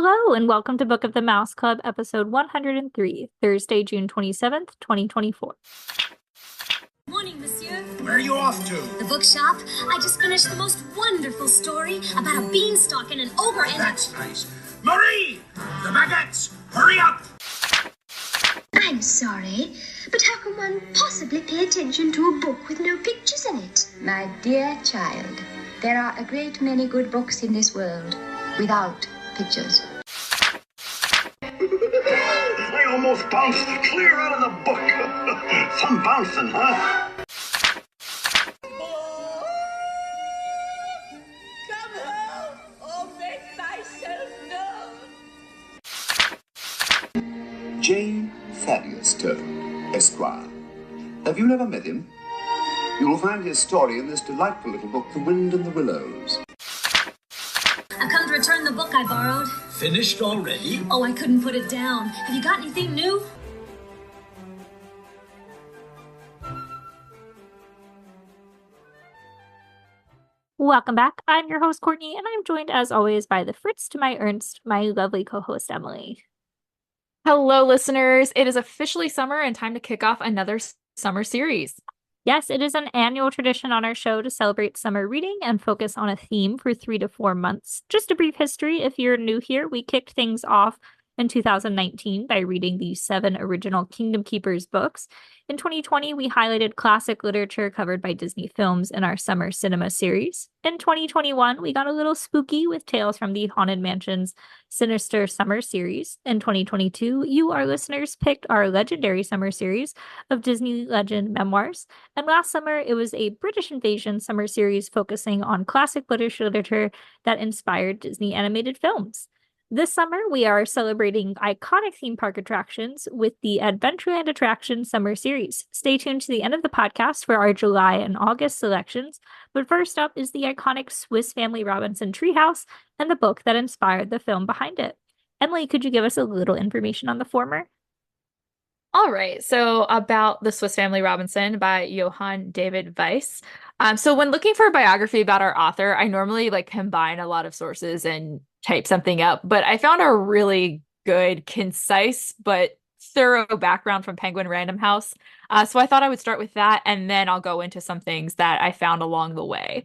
Hello, and welcome to Book of the Mouse Club, episode 103, Thursday, June 27th, 2024. Morning, monsieur. Where are you off to? The bookshop. I just finished the most wonderful story about a beanstalk and an ogre and... That's nice. Marie! The baguettes! Hurry up! I'm sorry, but how can one possibly pay attention to a book with no pictures in it? My dear child, there are a great many good books in this world without pictures. I almost bounced clear out of the book. Some bouncing, huh? Come home or make myself known. J. Thaddeus Turtle, Esquire. Have you never met him? You will find his story in this delightful little book, The Wind and the Willows. I've come to return the book I borrowed. Finished already? Oh, I couldn't put it down. Have you got anything new? Welcome back. I'm your host, Courtney, and I'm joined, as always, by the Fritz to my Ernst, my lovely co-host, Emily. Hello, listeners. It is officially summer and time to kick off another summer series. Yes, it is an annual tradition on our show to celebrate summer reading and focus on a theme for 3 to 4 months. Just a brief history, if you're new here, we kicked things off in 2019 by reading the 7 original Kingdom Keepers books. In 2020, we highlighted classic literature covered by Disney films in our summer cinema series. In 2021, we got a little spooky with Tales from the Haunted Mansion's Sinister Summer Series. In 2022, you, our listeners, picked our legendary summer series of Disney Legend memoirs. And last summer, it was a British Invasion summer series focusing on classic British literature that inspired Disney animated films. This summer, we are celebrating iconic theme park attractions with the Adventureland Attraction Summer Series. Stay tuned to the end of the podcast for our July and August selections. But first up is the iconic Swiss Family Robinson treehouse and the book that inspired the film behind it. Emily, could you give us a little information on the former? All right, so about the Swiss Family Robinson by Johann David Wyss. So when looking for a biography about our author, I normally combine a lot of sources and type something up, but I found a really good, concise, but thorough background from Penguin Random House. So I thought I would start with that, and then I'll go into some things that I found along the way.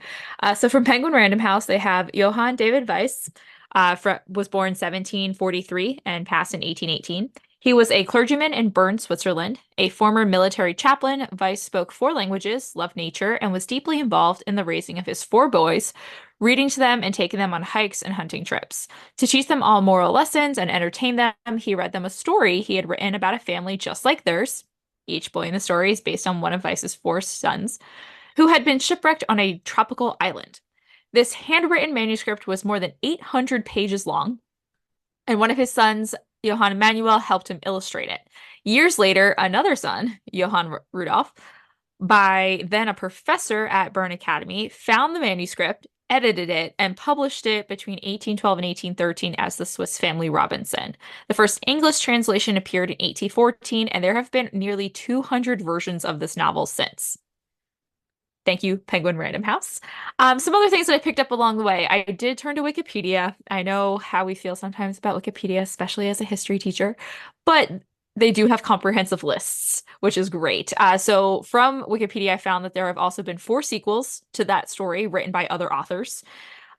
So from Penguin Random House, they have Johann David Wyss, was born 1743 and passed in 1818. He was a clergyman in Bern, Switzerland. A former military chaplain, Weiss spoke 4 languages, loved nature, and was deeply involved in the raising of his 4 boys, reading to them and taking them on hikes and hunting trips. To teach them all moral lessons and entertain them, he read them a story he had written about a family just like theirs. Each boy in the story is based on one of Weiss's 4 sons, who had been shipwrecked on a tropical island. This handwritten manuscript was more than 800 pages long, and one of his sons, Johann Emanuel, helped him illustrate it. Years later, another son, Johann Rudolph, by then a professor at Bern Academy, found the manuscript, edited it, and published it between 1812 and 1813 as the Swiss Family Robinson. The first English translation appeared in 1814, and there have been nearly 200 versions of this novel since. Thank you, Penguin Random House. Some other things that I picked up along the way. I did turn to Wikipedia. I know how we feel sometimes about Wikipedia, especially as a history teacher, but they do have comprehensive lists, which is great. So from Wikipedia, I found that there have also been 4 sequels to that story written by other authors.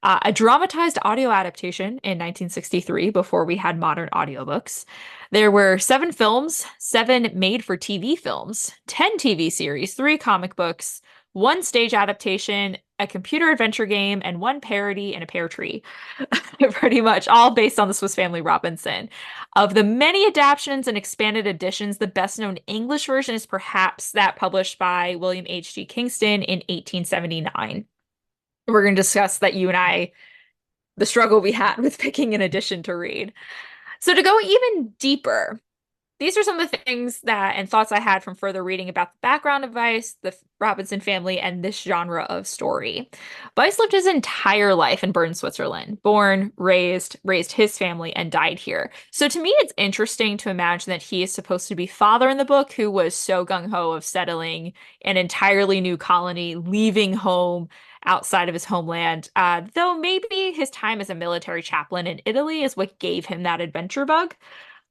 A dramatized audio adaptation in 1963 before we had modern audiobooks. There were 7 films, 7 made-for-TV films, 10 TV series, 3 comic books, 1 stage adaptation, a computer adventure game, and 1 parody and a pear tree. Pretty much all based on the Swiss Family Robinson. Of the many adaptations and expanded editions, the best-known English version is perhaps that published by William H.G. Kingston in 1879. We're going to discuss that you and I, the struggle we had with picking an edition to read. So to go even deeper, these are some of the things and thoughts I had from further reading about the background of Weiss, the Robinson family, and this genre of story. Weiss lived his entire life in Bern, Switzerland. Born, raised his family, and died here. So to me, it's interesting to imagine that he is supposed to be father in the book who was so gung-ho of settling an entirely new colony, leaving home outside of his homeland, though maybe his time as a military chaplain in Italy is what gave him that adventure bug.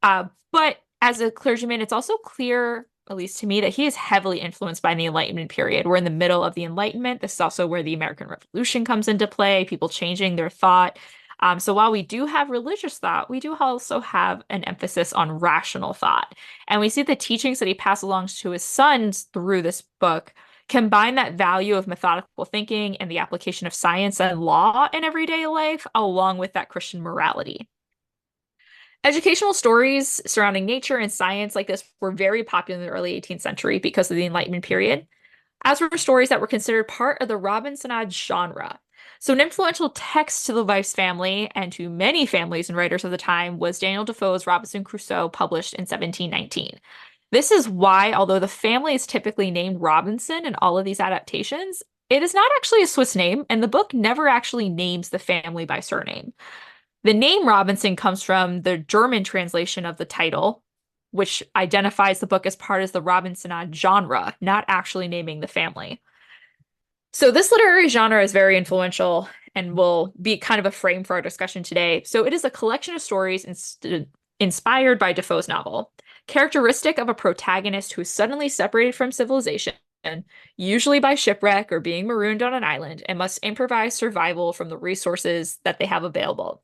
But as a clergyman, it's also clear, at least to me, that he is heavily influenced by the Enlightenment period. We're in the middle of the Enlightenment. This is also where the American Revolution comes into play, people changing their thought. So while we do have religious thought, we do also have an emphasis on rational thought. And we see the teachings that he passed along to his sons through this book combine that value of methodical thinking and the application of science and law in everyday life, along with that Christian morality. Educational stories surrounding nature and science like this were very popular in the early 18th century because of the Enlightenment period, as were stories that were considered part of the Robinsonade genre. So an influential text to the Weiss family and to many families and writers of the time was Daniel Defoe's Robinson Crusoe, published in 1719. This is why, although the family is typically named Robinson in all of these adaptations, it is not actually a Swiss name, and the book never actually names the family by surname. The name Robinson comes from the German translation of the title, which identifies the book as part of the Robinsonade genre, not actually naming the family. So this literary genre is very influential and will be kind of a frame for our discussion today. So it is a collection of stories inspired by Defoe's novel, characteristic of a protagonist who is suddenly separated from civilization, usually by shipwreck or being marooned on an island, and must improvise survival from the resources that they have available.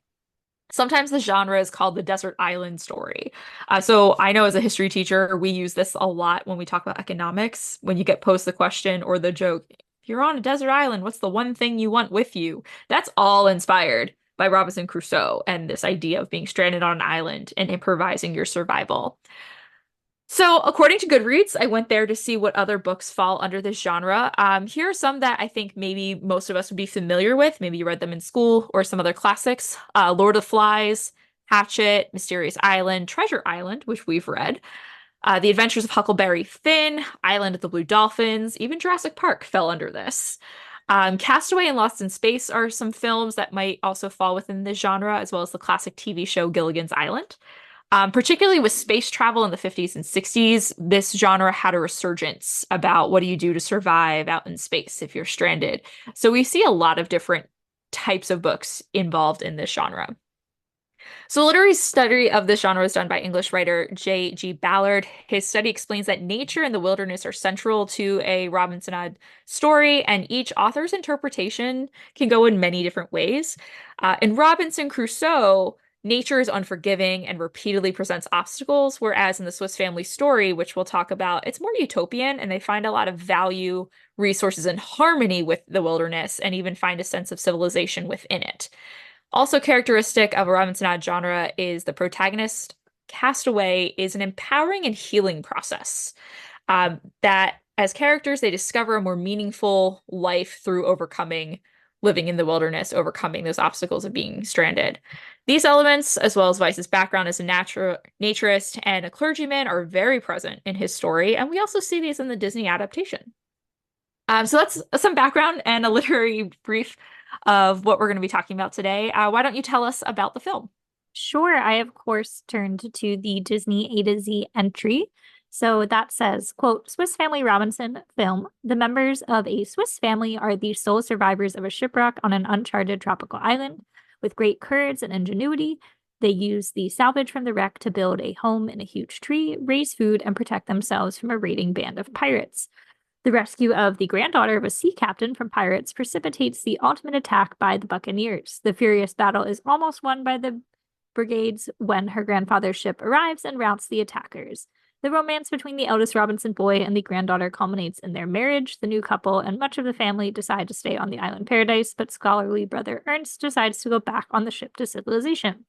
Sometimes the genre is called the desert island story. So I know as a history teacher, we use this a lot when we talk about economics. When you get posed the question or the joke, if you're on a desert island, what's the one thing you want with you? That's all inspired by Robinson Crusoe and this idea of being stranded on an island and improvising your survival. So according to Goodreads, I went there to see what other books fall under this genre. Here are some that I think maybe most of us would be familiar with. Maybe you read them in school, or some other classics. Lord of the Flies, Hatchet, Mysterious Island, Treasure Island, which we've read. The Adventures of Huckleberry Finn, Island of the Blue Dolphins, even Jurassic Park fell under this. Castaway and Lost in Space are some films that might also fall within this genre, as well as the classic TV show Gilligan's Island. Particularly with space travel in the 50s and 60s, this genre had a resurgence about what do you do to survive out in space if you're stranded. So we see a lot of different types of books involved in this genre. So a literary study of this genre was done by English writer J.G. Ballard. His study explains that nature and the wilderness are central to a Robinsonade story, and each author's interpretation can go in many different ways. In Robinson Crusoe, nature is unforgiving and repeatedly presents obstacles, whereas in the Swiss Family story, which we'll talk about, it's more utopian and they find a lot of value, resources, and harmony with the wilderness, and even find a sense of civilization within it. Also characteristic of a Robinsonade genre is the protagonist, Castaway, is an empowering and healing process. That as characters, they discover a more meaningful life through overcoming living in the wilderness, overcoming those obstacles of being stranded. These elements, as well as Weiss's background as a naturist and a clergyman, are very present in his story, and we also see these in the Disney adaptation. So that's some background and a literary brief of what we're going to be talking about today. Why don't you tell us about the film? Sure. I, of course, turned to the Disney A to Z entry. So that says, quote, Swiss Family Robinson film. The members of a Swiss family are the sole survivors of a shipwreck on an uncharted tropical island. With great courage and ingenuity, they use the salvage from the wreck to build a home in a huge tree, raise food, and protect themselves from a raiding band of pirates. The rescue of the granddaughter of a sea captain from pirates precipitates the ultimate attack by the buccaneers. The furious battle is almost won by the brigades when her grandfather's ship arrives and routs the attackers. The romance between the eldest Robinson boy and the granddaughter culminates in their marriage. The new couple and much of the family decide to stay on the island paradise, but scholarly brother Ernst decides to go back on the ship to civilization.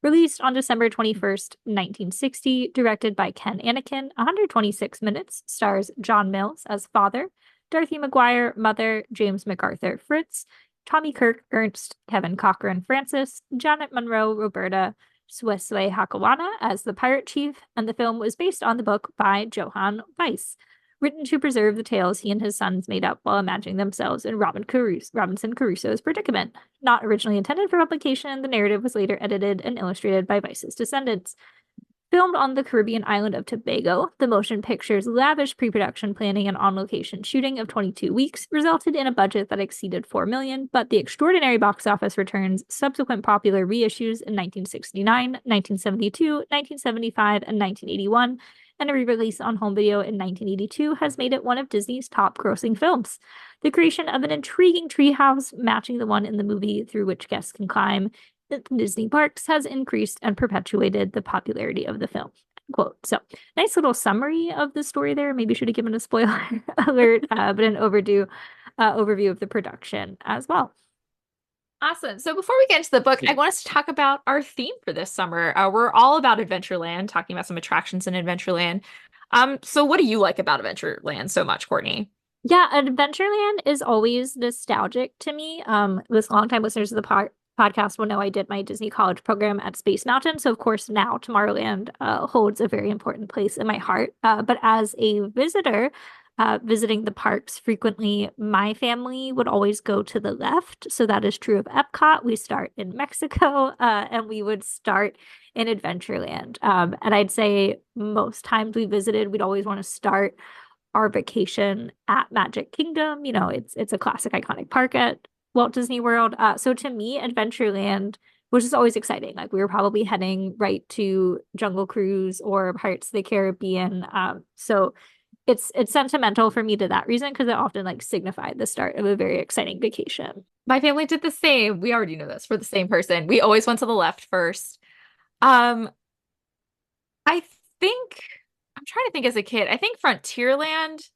Released on December 21st, 1960, directed by Ken Anakin, 126 minutes, stars John Mills as father, Dorothy McGuire, mother, James MacArthur Fritz, Tommy Kirk Ernst, Kevin Cochran Francis, Janet Monroe Roberta, Suesue Hakawana as the pirate chief, and the film was based on the book by Johann Wyss, written to preserve the tales he and his sons made up while imagining themselves in Robinson Crusoe's predicament. Not originally intended for publication, the narrative was later edited and illustrated by Weiss's descendants. Filmed on the Caribbean island of Tobago, the motion picture's lavish pre-production planning and on-location shooting of 22 weeks resulted in a budget that exceeded $4 million, but the extraordinary box office returns, subsequent popular reissues in 1969, 1972, 1975, and 1981, and a re-release on home video in 1982 has made it one of Disney's top-grossing films. The creation of an intriguing treehouse matching the one in the movie through which guests can climb Disney parks has increased and perpetuated the popularity of the film. Quote. So, nice little summary of the story there. Maybe should have given a spoiler alert, but an overview of the production as well. Awesome. So before we get into the book, I want us to talk about our theme for this summer. We're all about Adventureland, talking about some attractions in Adventureland. So what do you like about Adventureland so much, Courtney? Yeah, Adventureland is always nostalgic to me. With longtime listeners of the podcast will know I did my Disney College program at Space Mountain. So, of course, now Tomorrowland holds a very important place in my heart. But as a visitor, visiting the parks frequently, my family would always go to the left. So that is true of Epcot. We start in Mexico and we would start in Adventureland. And I'd say most times we visited, we'd always want to start our vacation at Magic Kingdom. You know, it's a classic, iconic park at Walt Disney World. So to me, Adventureland was just always exciting. Like we were probably heading right to Jungle Cruise or Pirates of the Caribbean. So it's sentimental for me to that reason because it often like signified the start of a very exciting vacation. My family did the same. We already know this for the same person. We always went to the left first. I think I'm trying to think as a kid. I think Frontierland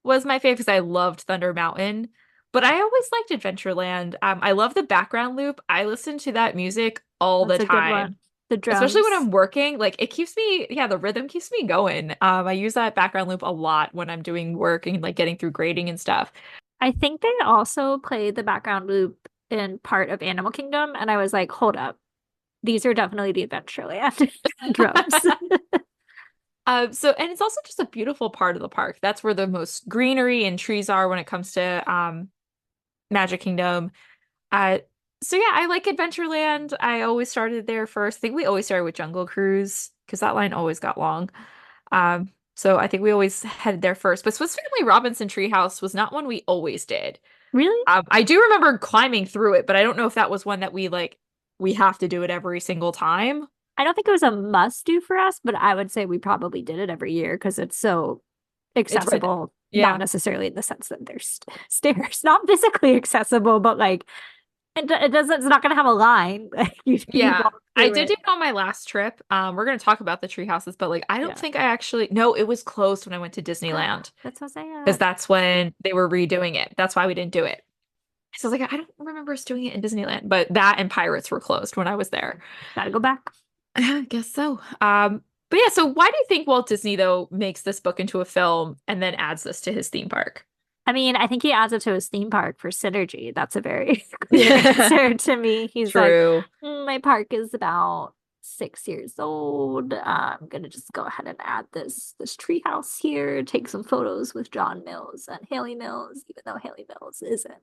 was my favorite because I loved Thunder Mountain. But I always liked Adventureland. I love the background loop. I listen to that music all That's the a good time. one. The drums. Especially when I'm working. Like it keeps me, the rhythm keeps me going. I use that background loop a lot when I'm doing work and like getting through grading and stuff. I think they also played the background loop in part of Animal Kingdom, and I was like, hold up. These are definitely the Adventureland drums. And it's also just a beautiful part of the park. That's where the most greenery and trees are when it comes to Magic Kingdom. So yeah, I like Adventureland. I always started there first. I think we always started with Jungle Cruise because that line always got long. So I think we always headed there first. But Swiss Family Robinson Treehouse was not one we always did. Really? I do remember climbing through it, but I don't know if that was one that we have to do it every single time. I don't think it was a must do for us, but I would say we probably did it every year because it's so accessible. Not necessarily in the sense that there's stairs, not physically accessible, but like it doesn't. It's not going to have a line. I did it on my last trip. We're going to talk about the tree houses, but like I don't think I actually. No, it was closed when I went to Disneyland. That's what I'm saying. Because that's when they were redoing it. That's why we didn't do it. So I was like, I don't remember us doing it in Disneyland, but that and Pirates were closed when I was there. Gotta go back. I guess so. But yeah, so why do you think Walt Disney, though, makes this book into a film and then adds this to his theme park? I mean, I think he adds it to his theme park for synergy. That's a very clear answer to me. He's True. like, my park is about 6 years old. I'm gonna just go ahead and add this treehouse here, take some photos with John Mills and Haley Mills, even though Haley Mills isn't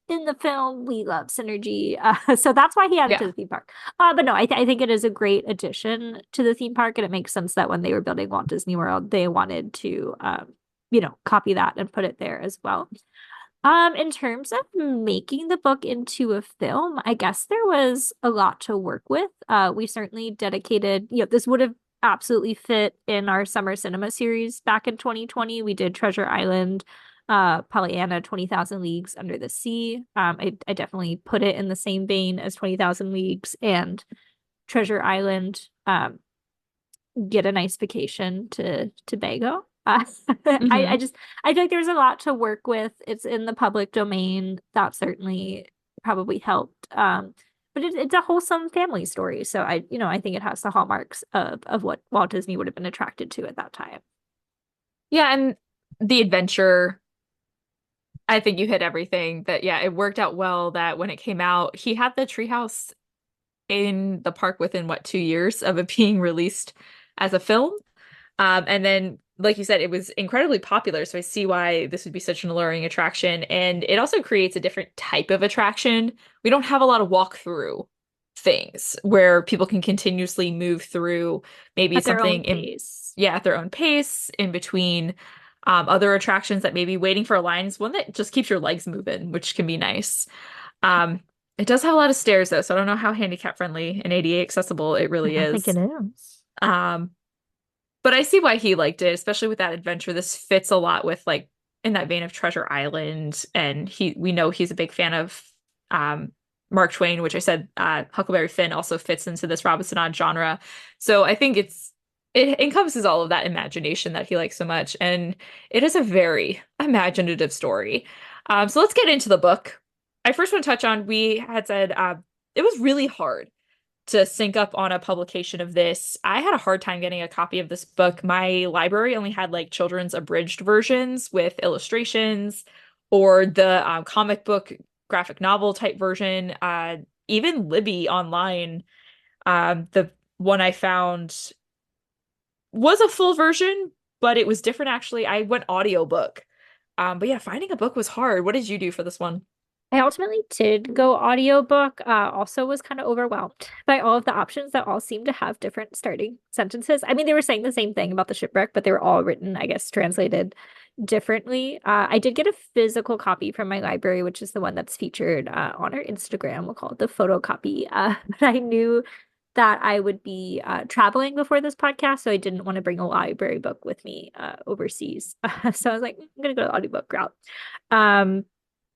in the film. We love synergy. So that's why he added to the theme park. But no, I think it is a great addition to the theme park, and it makes sense that when they were building Walt Disney World, they wanted to copy that and put it there as well. In terms of making the book into a film, I guess there was a lot to work with. We certainly dedicated, this would have absolutely fit in our summer cinema series back in 2020. We did Treasure Island, Pollyanna, 20,000 Leagues Under the Sea. I definitely put it in the same vein as 20,000 Leagues and Treasure Island. Get a nice vacation to Tobago. I feel like there's a lot to work with. It's in the public domain. That certainly probably helped. But it's a wholesome family story. So I think it has the hallmarks of what Walt Disney would have been attracted to at that time. Yeah, and the adventure, I think you hit everything. That it worked out well that when it came out, he had the treehouse in the park within 2 years of it being released as a film. And then, like you said, it was incredibly popular. So I see why this would be such an alluring attraction. And it also creates a different type of attraction. We don't have a lot of walkthrough things where people can continuously move through maybe At their own something pace. at their own pace in between other attractions that maybe waiting for a line is one that just keeps your legs moving, which can be nice. Um, it does have a lot of stairs though, so I don't know how handicap friendly and ADA accessible it I really don't think is. it is. Um, but I see why he liked it, especially with that adventure. This fits a lot with like in that vein of Treasure Island, and we know he's a big fan of um Mark Twain, which I said Huckleberry Finn also fits into this Robinson Odd genre. So I think it encompasses all of that imagination that he likes so much, and it is a very imaginative story. So let's get into the book. I first want to touch on we had said it was really hard to sync up on a publication of this. I had a hard time getting a copy of this book. My library only had like children's abridged versions with illustrations or the comic book graphic novel type version. Even Libby online, the one I found was a full version, but it was different actually. I went audiobook. But yeah, finding a book was hard. What did you do for this one? I ultimately did go audiobook, also was kind of overwhelmed by all of the options that all seemed to have different starting sentences. I mean, they were saying the same thing about the shipwreck, but they were all written, I guess, translated differently. I did get a physical copy from my library, which is the one that's featured on our Instagram. We'll call it the photocopy. But I knew that I would be traveling before this podcast, so I didn't want to bring a library book with me overseas. So I was like, I'm gonna go to audiobook route. Um,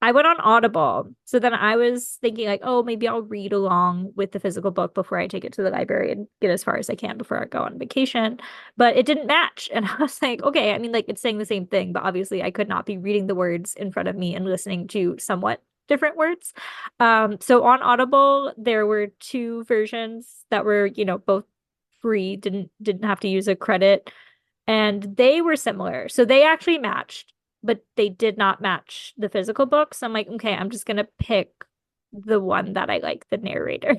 I went on Audible. So then I was thinking like, oh, maybe I'll read along with the physical book before I take it to the library and get as far as I can before I go on vacation. But it didn't match. And I was like, okay, I mean, like it's saying the same thing, but obviously I could not be reading the words in front of me and listening to somewhat different words. So on Audible, there were two versions that were, both free, didn't have to use a credit, and they were similar. So they actually matched, but they did not match the physical books. I'm like, okay, I'm just gonna pick the one that I like the narrator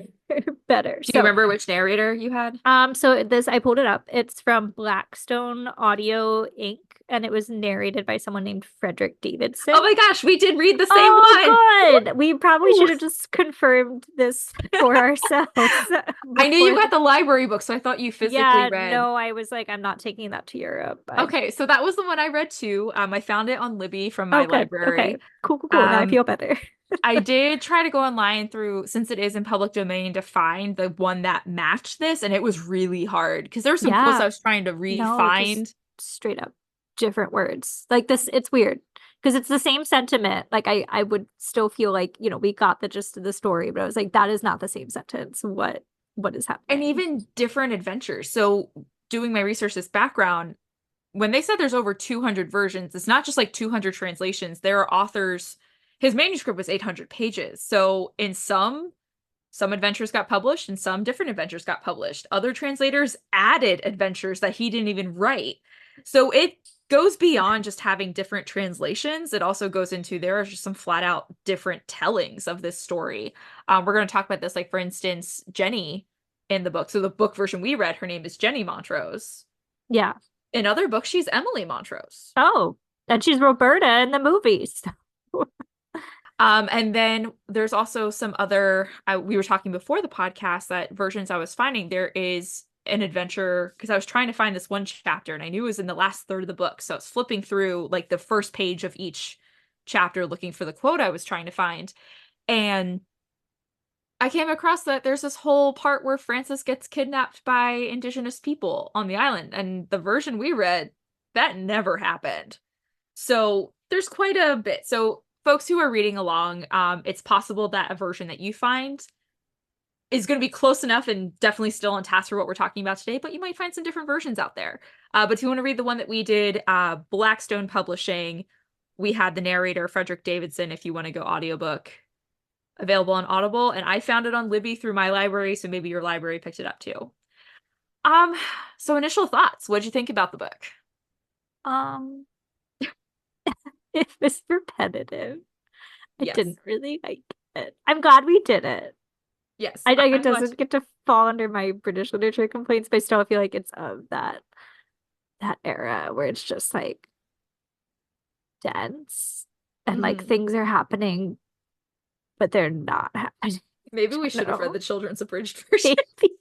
better. Do you remember which narrator you had? So this I pulled it up. It's from Blackstone Audio Inc. and it was narrated by someone named Frederick Davidson. Oh my gosh, we did read the same one. Good. We probably should have just confirmed this for ourselves. I knew you got the library book, so I thought you physically read. No, I was like, I'm not taking that to Europe. Okay, so that was the one I read too. I found it on Libby from my library. Okay. Cool. Now I feel better. I did try to go online since it is in public domain, to find the one that matched this, and it was really hard because there were some quotes I was trying to find. Just straight up different words. Like this, it's weird because it's the same sentiment. Like I would still feel like, we got the gist of the story, but I was like, that is not the same sentence. What is happening? And even different adventures. So doing my research, this background, when they said there's over 200 versions, it's not just like 200 translations. There are authors. His manuscript was 800 pages. So in some adventures got published and some different adventures got published. Other translators added adventures that he didn't even write. So it goes beyond just having different translations. It also goes into there are just some flat out different tellings of this story. We're going to talk about this, like for instance, Jenny in the book. So the book version we read, her name is Jenny Montrose. Yeah. In other books, she's Emily Montrose. Oh, and she's Roberta in the movies. And then there's also some other, we were talking before the podcast that versions I was finding, there is an adventure, because I was trying to find this one chapter and I knew it was in the last third of the book. So I was flipping through like the first page of each chapter looking for the quote I was trying to find. And I came across that there's this whole part where Francis gets kidnapped by indigenous people on the island. And the version we read, that never happened. So there's quite a bit. So folks who are reading along, it's possible that a version that you find is going to be close enough and definitely still on task for what we're talking about today, but you might find some different versions out there. But if you want to read the one that we did, Blackstone Publishing, we had the narrator, Frederick Davidson, if you want to go audiobook, available on Audible. And I found it on Libby through my library, so maybe your library picked it up too. So initial thoughts. What'd you think about the book? It was repetitive. I didn't really like it. I'm glad we did it. Yes. I know it doesn't get to fall under my British literature complaints, but I still feel like it's of that era where it's just like dense and like things are happening, but they're not happening. Maybe we should have read No. the children's abridged version. Maybe.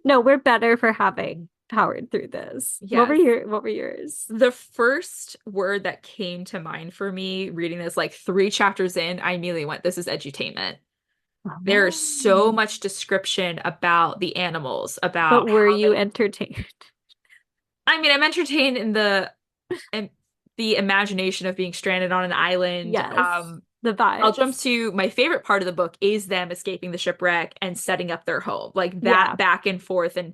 No, we're better for having powered through this. What were Yes. yours? The first word that came to mind for me reading this, like 3 chapters in, I immediately went, this is edutainment. There is so much description about the animals, But about were how you they, entertained? I mean, I'm entertained in the imagination of being stranded on an island. Yes. The I'll jump vibes. to my favorite part of the book is them escaping the shipwreck and setting up their home. Like Yeah. that back and forth. And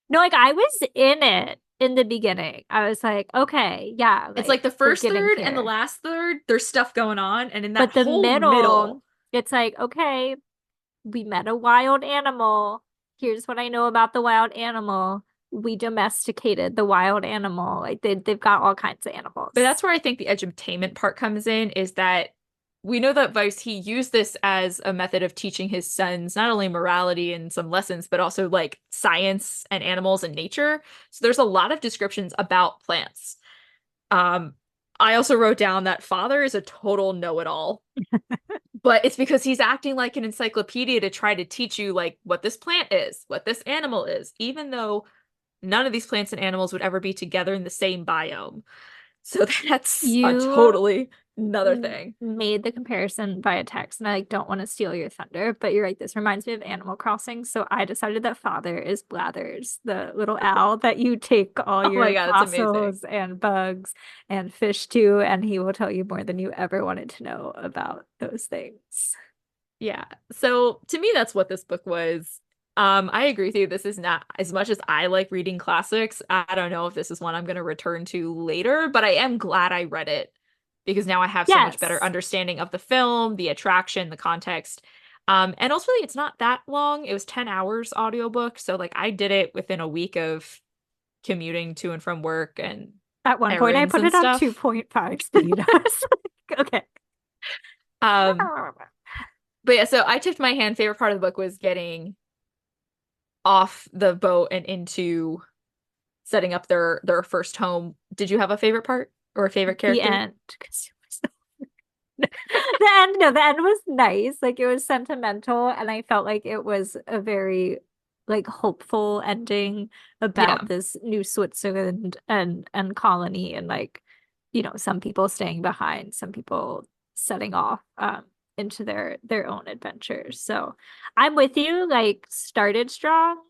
No, like I was in it in the beginning. I was like, okay, yeah, it's like the we're first getting third and the here. last third, there's stuff going on. And in that But the whole middle, middle, it's like, okay, we met a wild animal. Here's what I know about the wild animal. We domesticated the wild animal. Like they've got all kinds of animals. but that's where I think the edutainment part comes in, is that we know that Weiss, he used this as a method of teaching his sons not only morality and some lessons, but also like science and animals and nature. So there's a lot of descriptions about plants. Um, I also wrote down that father is a total know-it-all, but it's because he's acting like an encyclopedia to try to teach you like what this plant is, what this animal is, even though none of these plants and animals would ever be together in the same biome. So that's a You totally another thing. made the comparison via text, and I like don't want to steal your thunder, but you're right. This reminds me of Animal Crossing. So I decided that father is Blathers, the little owl that you take all Oh my your God, it's amazing. fossils and bugs and fish to, and he will tell you more than you ever wanted to know about those things. Yeah. So to me, that's what this book was. I agree with you. This is not as much as I like reading classics. I don't know if this is one I'm going to return to later, but I am glad I read it because now I have so much better Yes. understanding of the film, the attraction, the context. And also it's not that long. It was 10 hours audiobook. So like I did it within a week of commuting to and from work and At one point, I errands put and it on stuff. 2.5 speed. I was like, okay. Um, but yeah, so I tipped my hand. Favorite part of the book was getting off the boat and into setting up their first home. Did you have a favorite part or a favorite The character? end. 'Cause the end, no, the end was nice. Like it was sentimental, and I felt like it was a very like hopeful ending Yeah. about this new Switzerland and colony, and like, some people staying behind, some people setting off into their own adventures. So I'm with you, like started strong,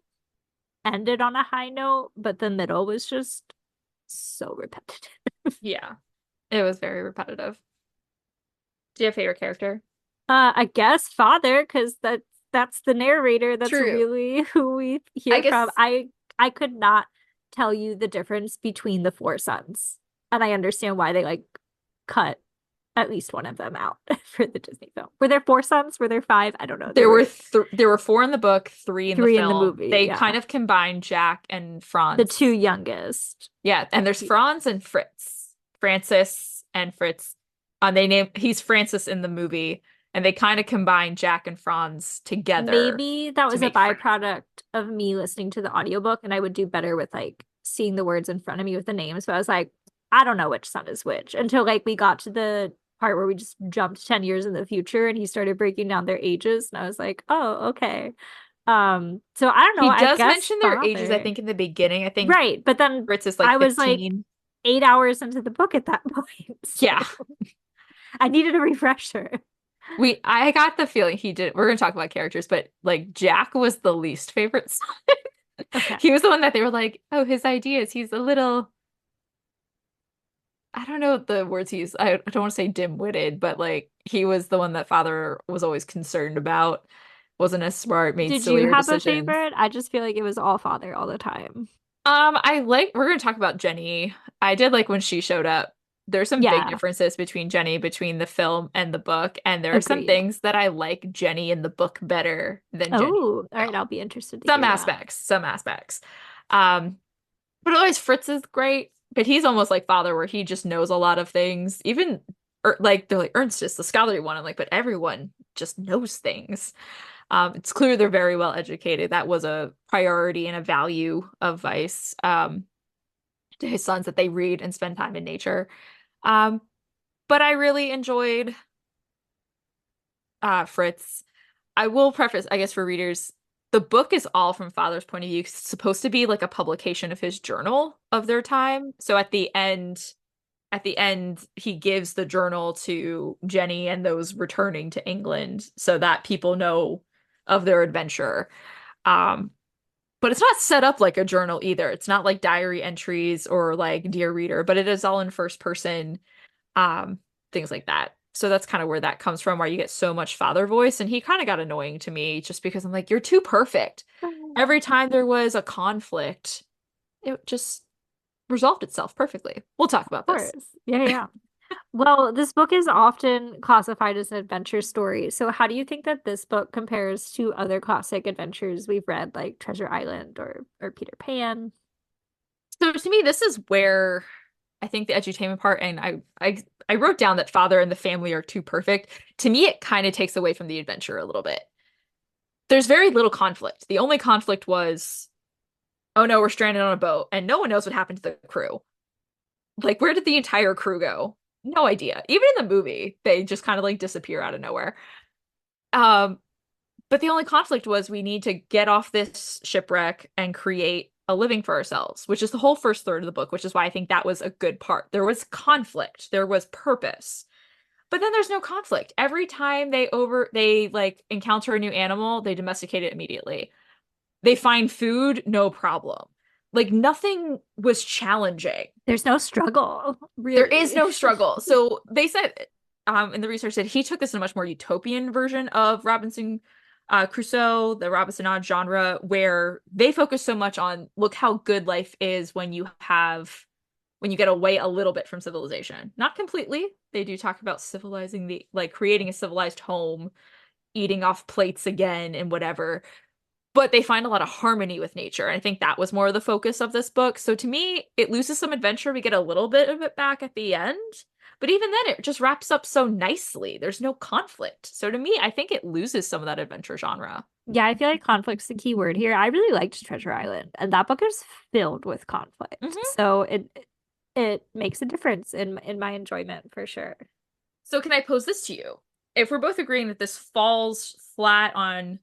ended on a high note, but the middle was just so repetitive. Yeah. It was very repetitive. Do you have a favorite character? I guess father, because that's the narrator. That's True. really who we I hear guess from. I could not tell you the difference between the four sons, and I understand why they like cut at least one of them out for the Disney film. Were there four sons? Were there five? I don't know. there were 4 in the book, 3 in the three in the film. movie. They Yeah, kind of combined Jack and Franz. the two youngest. Yeah, and there's Franz and Fritz. Francis and Fritz. He's Francis in the movie, and they kind of combine Jack and Franz together. Maybe that was a make Franz. byproduct of me listening to the audiobook, and I would do better with like seeing the words in front of me with the names. But I was like, I don't know which son is which until like we got to the part where we just jumped 10 years in the future and he started breaking down their ages, and I was like, oh, okay. So I don't know. He does I guess mention their ages, I think, in the begining. I think right, but then Fritz is like I was like 15. 8 hours into the book at that point. So Yeah. I needed a refresher. I got the feeling he did. We're gonna talk about characters, but like Jack was the least favorite son. Okay. He was the one that they were like, oh, his ideas. He's a little, I don't know the words he used. I don't want to say dim-witted, but like he was the one that father was always concerned about. Wasn't as smart, made Did you sillier have a decisions. favorite? I just feel like it was all father all the time. We're gonna talk about Jenny. I did like when she showed up. There's some big Yeah, differences between Jenny between the film and the book, and there are some agreed. things that I like Jenny in the book better than Jenny in the Oh, all right. film. I'll be interested to Some hear that. aspects, some aspects. But otherwise Fritz is great, but he's almost like father where he just knows a lot of things. Even like they're like Ernst is the scholarly one. I'm like, but everyone just knows things. It's clear they're very well educated. That was a priority and a value of Weiss to his sons, that they read and spend time in nature. But I really enjoyed Fritz. I will preface, I guess, for readers, the book is all from father's point of view. It's supposed to be like a publication of his journal of their time. So at the end, he gives the journal to Jenny and those returning to England so that people know of their adventure. Um, but it's not set up like a journal either. It's not like diary entries or like Dear Reader, but it is all in first person, um, things like that. So that's kind of where that comes from, where you get so much father voice. And he kind of got annoying to me just because I'm like, you're too perfect. Every time there was a conflict, it just resolved itself perfectly. We'll talk about Of this. course. Yeah, yeah. Well, this book is often classified as an adventure story. So how do you think that this book compares to other classic adventures we've read, like Treasure Island or Peter Pan? So to me, this is where I think the edutainment part, and I wrote down that father and the family are too perfect. To me, it kind of takes away from the adventure a little bit. There's very little conflict. The only conflict was, oh no, we're stranded on a boat, and no one knows what happened to the crew. Like, where did the entire crew go? No idea. Even in the movie, they just kind of like disappear out of nowhere. Um, but the only conflict was we need to get off this shipwreck and create a living for ourselves, which is the whole first third of the book, which is why I think that was a good part. There was conflict, there was purpose. But then there's no conflict. Every time they like encounter a new animal, they domesticate it immediately. They find food, no problem. Like nothing was challenging. There's no struggle, There is really. no struggle. So they said, in the research that he took this in a much more utopian version of Robinson Crusoe, the Robinson Odd genre, where they focus so much on look how good life is when you get away a little bit from civilization. Not completely. They do talk about civilizing like creating a civilized home, eating off plates again and whatever. But they find a lot of harmony with nature. And I think that was more of the focus of this book. So to me, it loses some adventure. We get a little bit of it back at the end. But even then, it just wraps up so nicely. There's no conflict. So to me, I think it loses some of that adventure genre. Yeah, I feel like conflict's the key word here. I really liked Treasure Island, and that book is filled with conflict. Mhm. So it makes a difference in my enjoyment for sure. So can I pose this to you? If we're both agreeing that this falls flat on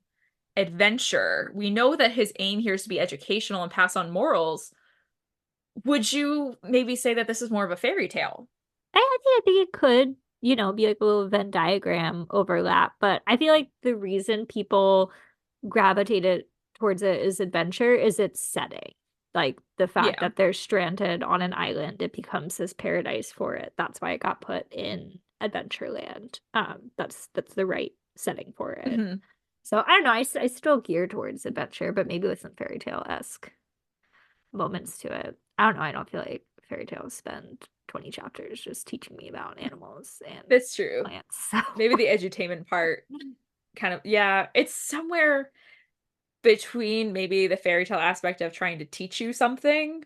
adventure, we know that his aim here is to be educational and pass on morals. Would you maybe say that this is more of a fairy tale? I think it could, be like a little Venn diagram overlap, but I feel like the reason people gravitated towards it as adventure is its setting. Like the fact Yeah. that they're stranded on an island, it becomes this paradise for it. That's why it got put in Adventureland. That's the right setting for it. Mhm. So I don't know. I still gear towards adventure, but maybe with some fairy tale-esque moments to it. I don't know. I don't feel like fairy tales spend 20 chapters just teaching me about animals and That's true. plants. So Maybe the edutainment part kind of, yeah, it's somewhere between maybe the fairy tale aspect of trying to teach you something,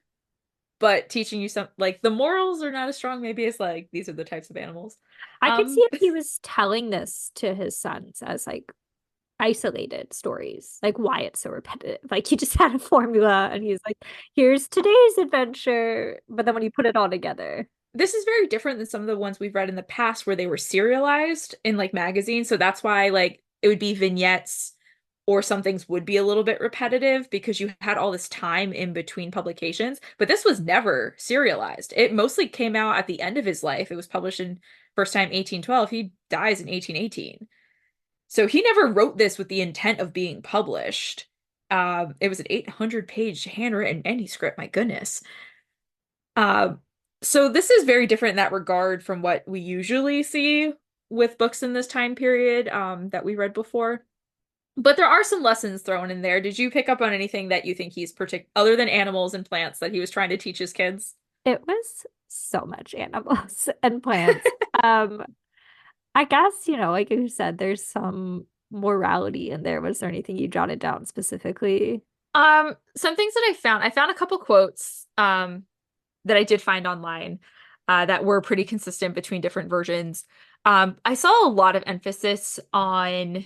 but teaching you some, like the morals are not as strong. Maybe it's like these are the types of animals. I could see if he was telling this to his sons as like isolated stories, like why it's so repetitive. Like he just had a formula and he's like, here's today's adventure. But then when you put it all together, This is very different than some of the ones we've read in the past where they were serialized in like magazines. So that's why like it would be vignettes or some things would be a little bit repetitive because you had all this time in between publications. But this was never serialized. It mostly came out at the end of his life. It was published in first time 1812. He dies in 1818. So he never wrote this with the intent of being published. It was an 800-page handwritten manuscript, my goodness. Uh, so this is very different in that regard from what we usually see with books in this time period that we read before. But there are some lessons thrown in there. Did you pick up on anything that you think he's other than animals and plants that he was trying to teach his kids? it was so much animals and plants. I guess, like you said, there's some morality in there. Was there anything you jotted down specifically? Some things that I found a couple quotes that I did find online that were pretty consistent between different versions. I saw a lot of emphasis on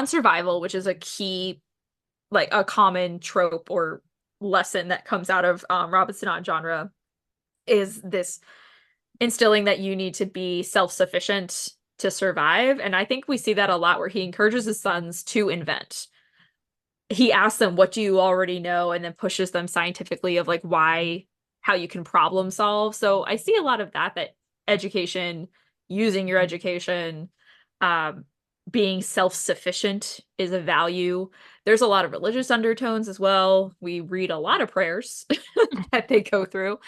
survival, which is a key, like a common trope or lesson that comes out of Robinson Odd genre, is this instilling that you need to be self-sufficient to survive. And I think we see that a lot where he encourages his sons to invent. He asks them, what do you already know? And then pushes them scientifically of like how you can problem solve. So I see a lot of that education, using your education, being self-sufficient is a value. There's a lot of religious undertones as well. We read a lot of prayers that they go through.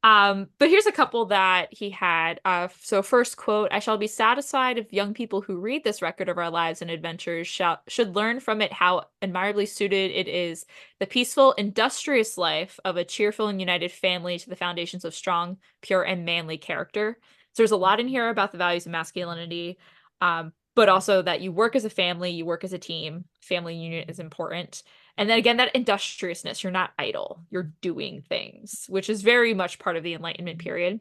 But here's a couple that he had. So first quote, I shall be satisfied if young people who read this record of our lives and adventures should learn from it how admirably suited it is the peaceful, industrious life of a cheerful and united family to the foundations of strong, pure, and manly character. So there's a lot in here about the values of masculinity, but also that you work as a family, you work as a team. Family unit is important. And then again, that industriousness, you're not idle, you're doing things, which is very much part of the Enlightenment period.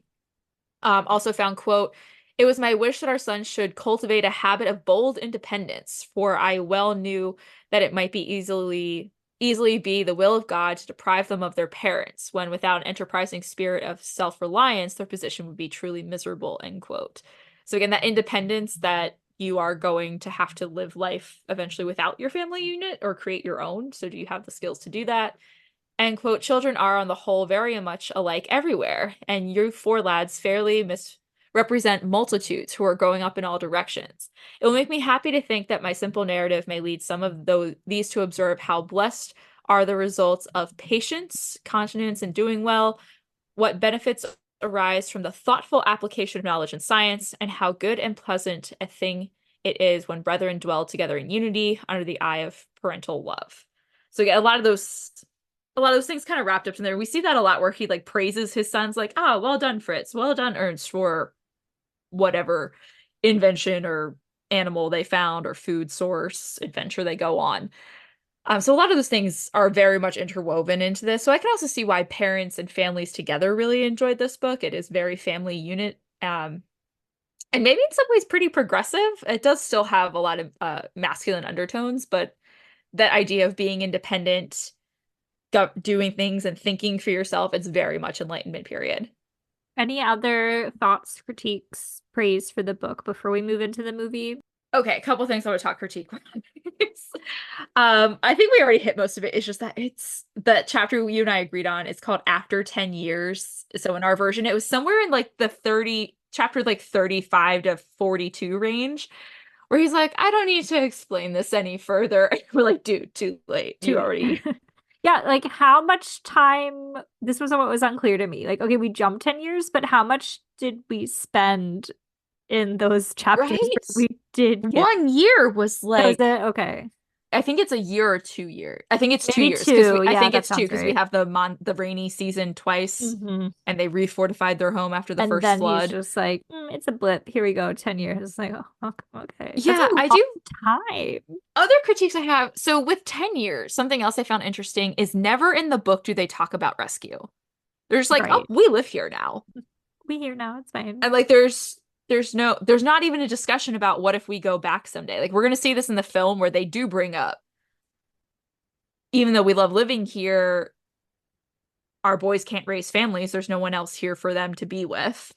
Also found, quote, it was my wish that our sons should cultivate a habit of bold independence, for I well knew that it might be easily be the will of God to deprive them of their parents, when without an enterprising spirit of self-reliance, their position would be truly miserable, end quote. So again, that independence that you are going to have to live life eventually without your family unit or create your own. So do you have the skills to do that? And quote, children are on the whole very much alike everywhere, and you four lads fairly misrepresent multitudes who are going up in all directions. It will make me happy to think that my simple narrative may lead some of these to observe how blessed are the results of patience, continence, and doing well, what benefits arise from the thoughtful application of knowledge and science, and how good and pleasant a thing it is when brethren dwell together in unity under the eye of parental love. So yeah, a lot of those things kind of wrapped up in there. We see that a lot where he like praises his sons, like, oh, well done, Fritz, well done, Ernst, for whatever invention or animal they found or food source adventure they go on. So a lot of those things are very much interwoven into this. So I can also see why parents and families together really enjoyed this book. It is very family unit. And maybe in some ways pretty progressive. It does still have a lot of masculine undertones, but that idea of being independent, doing things and thinking for yourself, it's very much Enlightenment period. Any other thoughts, critiques, praise for the book before we move into the movie? Okay, a couple things I want to talk critique. I think we already hit most of it. It's just that it's the chapter you and I agreed on. It's called After 10 Years. So in our version, it was somewhere in like the chapter like 35 to 42 range, where he's like, I don't need to explain this any further. We're like, dude, too late. You already. Yeah, like how much time, this was what was unclear to me. Like, okay, we jumped 10 years, but how much did we spend in those chapters Right? we did get? 1 year was like, was it? Okay. I think it's a year or 2 years. I think it's Maybe 2 years. two. I Yeah, think that it's two sounds because we right. have the rainy season twice, Mhm. and they refortified their home after the And first then flood. he's just like, it's a blip. Here we go, 10 years. It's like, oh, okay. Yeah, That's a I long do. time. Other critiques I have. So with 10 years, something else I found interesting is never in the book do they talk about rescue. They're just like, oh, Right. we live here now. We here now. It's fine. And like there's not even a discussion about what if we go back someday. Like we're gonna see this in the film where they do bring up, even though we love living here, our boys can't raise families. There's no one else here for them to be with.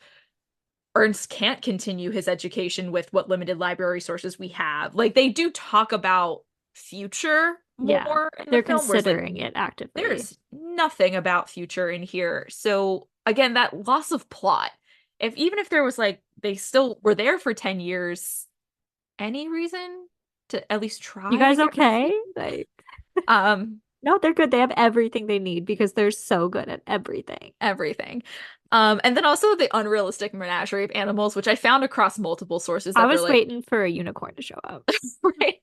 Ernst can't continue his education with what limited library sources we have. Like they do talk about future more in the they're film, considering it actively. there's nothing about future in here. So again, that loss of plot. Even if there was like they still were there for 10 years, any reason to at least try? You guys to get okay? rescued? Like, no, they're good. They have everything they need because they're so good at everything. Everything. And then also the unrealistic menagerie of animals, which I found across multiple sources. I was waiting for a unicorn to show up. Right.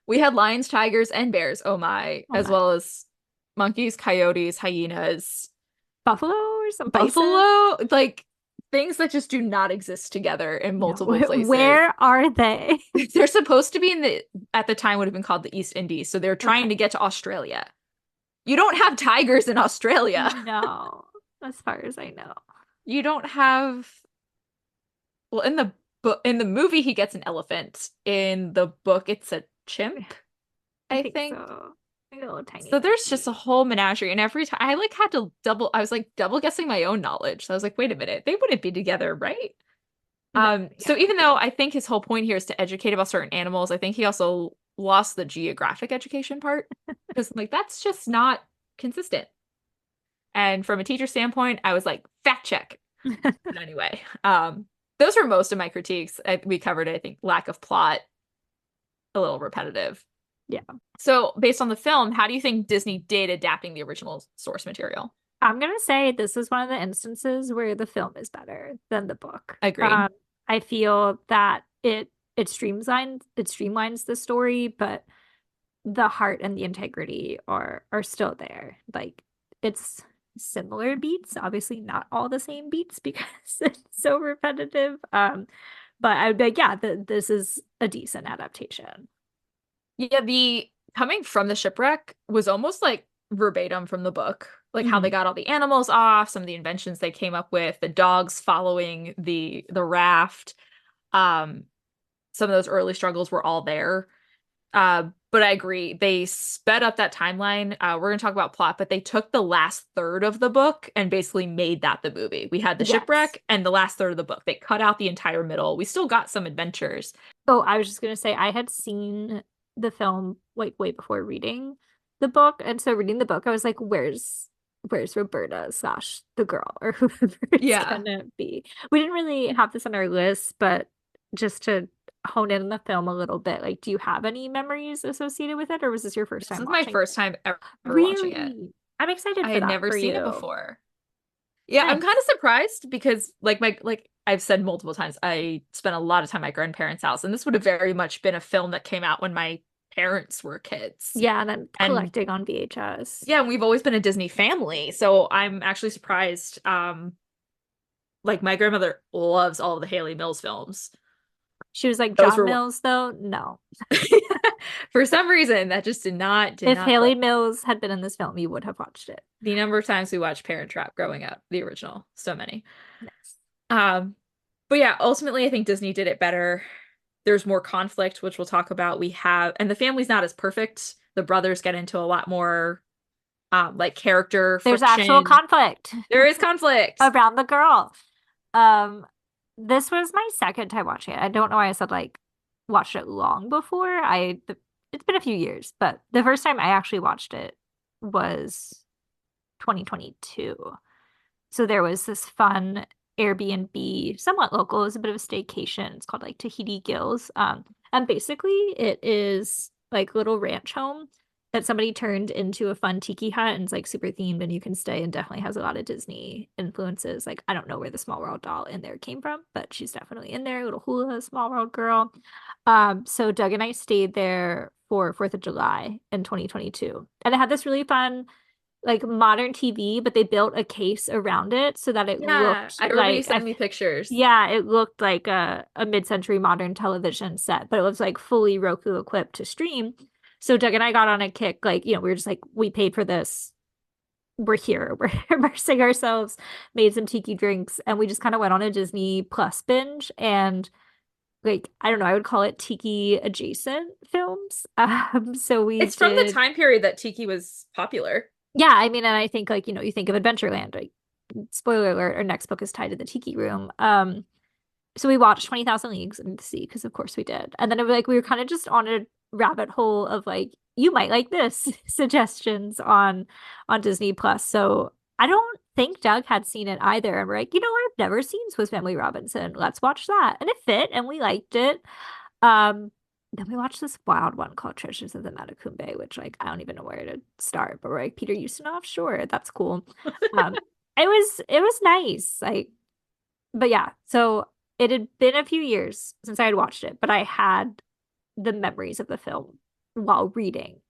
We had lions, tigers, and bears. Oh my. As well as monkeys, coyotes, hyenas, buffalo or some buffalo, like things that just do not exist together in multiple places. Where are they? They're supposed to be at the time would have been called the East Indies. So they're trying to get to Australia. You don't have tigers in Australia. No, as far as I know. You don't have, well, in the movie he gets an elephant. In the book it's a chimp. I think. So. A little tiny. So there's just a whole menagerie, and every time I like had to double guessing my own knowledge. So I was like, wait a minute, they wouldn't be together, right? So even though I think his whole point here is to educate about certain animals, I think he also lost the geographic education part because like that's just not consistent. And from a teacher standpoint, I was like, fact check. But anyway, those were most of my critiques. We covered, I think, lack of plot, a little repetitive. Yeah. So based on the film, how do you think Disney did adapting the original source material? I'm gonna say this is one of the instances where the film is better than the book. Agreed. I feel that it streamlines the story, but the heart and the integrity are still there. Like it's similar beats, obviously not all the same beats because it's so repetitive. But I would be like, yeah, this is a decent adaptation. Yeah, the coming from the shipwreck was almost like verbatim from the book, like how they got all the animals off, some of the inventions they came up with, the dogs following the raft. Some of those early struggles were all there. But I agree, they sped up that timeline. We're gonna talk about plot, but they took the last third of the book and basically made that the movie. We had the shipwreck and the last third of the book. They cut out the entire middle. We still got some adventures. Oh, I was just gonna say I had seen the film like way before reading the book, and so reading the book, I was like, "Where's Roberta slash the girl or whoever it's gonna be?" We didn't really have this on our list, but just to hone in on the film a little bit, like, do you have any memories associated with it, or was this your first This time is my watching first it? time ever watching it. Really? I'm excited I for had that never for seen it you. before. Yeah, I'm Nice. kind of surprised because like I've said multiple times, I spent a lot of time at my grandparents' house, and this would have very much been a film that came out when my parents were kids. Yeah, and then And collecting on VHS. yeah, we've always been a Disney family, so I'm actually surprised. Like my grandmother loves all of the Haley Mills films. She was like, Those John were Mills, though? No. for some reason that just did not If Haley click. Mills had been in this film, you would have watched it. The number of times we watched Parent Trap growing up, the original, so many. Nice. But yeah, ultimately I think Disney did it better. There's more conflict, which we'll talk about. And the family's not as perfect. The brothers get into a lot more like character There's friction. actual conflict. There is conflict. Around the girl. This was my second time watching it. I don't know why I said like watched it long before. It's been a few years, but the first time I actually watched it was 2022. So there was this fun Airbnb, somewhat local. It was a bit of a staycation. It's called like Tahiti Gills. And basically it is like a little ranch home that somebody turned into a fun tiki hut, and it's like super themed and you can stay, and definitely has a lot of Disney influences. Like I don't know where the Small World doll in there came from, but she's definitely in there. Little hula Small World girl. So Doug and I stayed there for 4th of July in 2022. And it had this really fun like modern TV, but they built a case around it so that it looked I remember you sent me pictures. Yeah, it looked like a mid-century modern television set, but it was like fully Roku equipped to stream. So Doug and I got on a kick, like, we were just like, we paid for this. We're here. We're immersing ourselves, made some tiki drinks, and we just kind of went on a Disney Plus binge. And like, I don't know, I would call it tiki adjacent films. So it's from the time period that tiki was popular. Yeah, I mean, and I think like, you think of Adventureland, like spoiler alert, our next book is tied to the tiki room. So we watched 20,000 Leagues Under the Sea because of course we did. And then it was like we were kind of just on a rabbit hole of like, you might like this suggestions on Disney Plus. So I don't think Doug had seen it either. And we're like, I've never seen Swiss Family Robinson. Let's watch that. And it fit and we liked it. Then we watched this wild one called Treasures of the Matacumbe, which like I don't even know where to start, but we're like, Peter Ustinov, sure, that's cool. It was nice. Like, but yeah, so it had been a few years since I had watched it, but I had the memories of the film while reading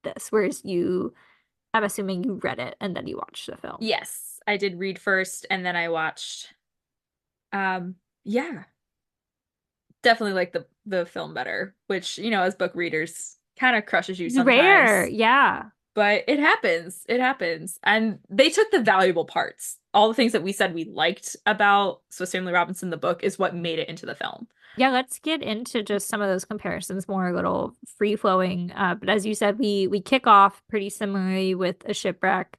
this, whereas I'm assuming you read it and then you watched the film. Yes, I did read first and then I watched. Yeah. Definitely like the film better, which, as book readers kind of crushes you sometimes. Rare, yeah. But it happens. It happens. And they took the valuable parts. All the things that we said we liked about Swiss Family Robinson, the book, is what made it into the film. Yeah, let's get into just some of those comparisons, more a little free-flowing. But as you said, we kick off pretty similarly with a shipwreck.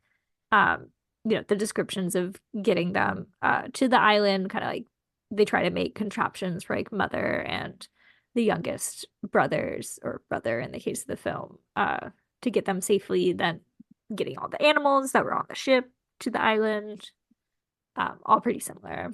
The descriptions of getting them to the island, kind of like they try to make contraptions for like Mother and the youngest brothers, or brother in the case of the film, to get them safely, then getting all the animals that were on the ship to the island. All pretty similar.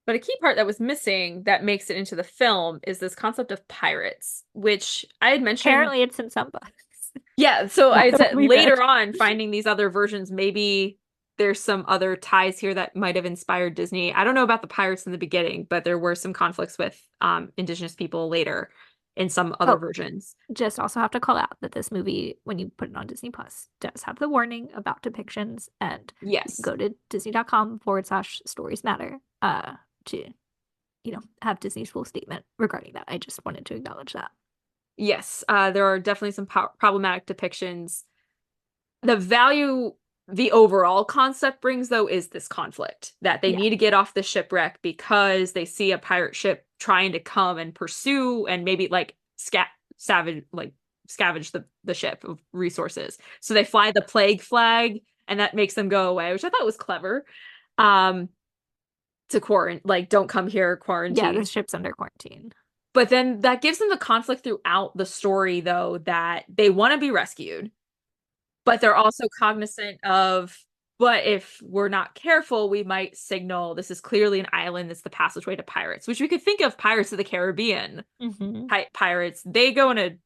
But a key part that was missing that makes it into the film is this concept of pirates, which I had mentioned. Apparently it's in some books. Yeah, so I said later read. on, finding these other versions, maybe there's some other ties here that might have inspired Disney. I don't know about the pirates in the beginning, but there were some conflicts with indigenous people later in some other versions. Just also have to call out that this movie, when you put it on Disney Plus, does have the warning about depictions, and yes, go to disney.com/stories matter to, have Disney's full statement regarding that. I just wanted to acknowledge that. Yes, there are definitely some problematic depictions. The value the overall concept brings, though, is this conflict that they need to get off the shipwreck because they see a pirate ship trying to come and pursue and maybe like scavenge the ship of resources. So they fly the plague flag, and that makes them go away, which I thought was clever. To quarantine, like, don't come here, quarantine. Yeah, the ship's under quarantine. But then that gives them the conflict throughout the story, though, that they want to be rescued, but they're also cognizant of, but if we're not careful, we might signal this is clearly an island that's the passageway to pirates, which we could think of Pirates of the Caribbean. Pirates, they go in a,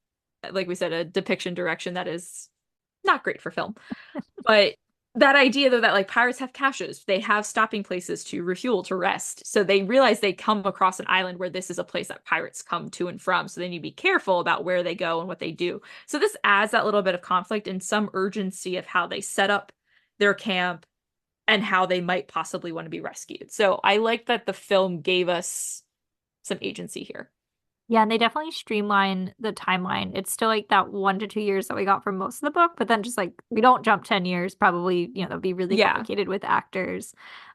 like we said, a depiction direction that is not great for film. But that idea, though, that like pirates have caches, they have stopping places to refuel, to rest. So they realize they come across an island where this is a place that pirates come to and from. So they need to be careful about where they go and what they do. So this adds that little bit of conflict and some urgency of how they set up their camp and how they might possibly want to be rescued. So I like that the film gave us some agency here. Yeah, and they definitely streamline the timeline. It's still like that 1 to 2 years that we got from most of the book, but then just like we don't jump 10 years, probably, that'd be really complicated with actors,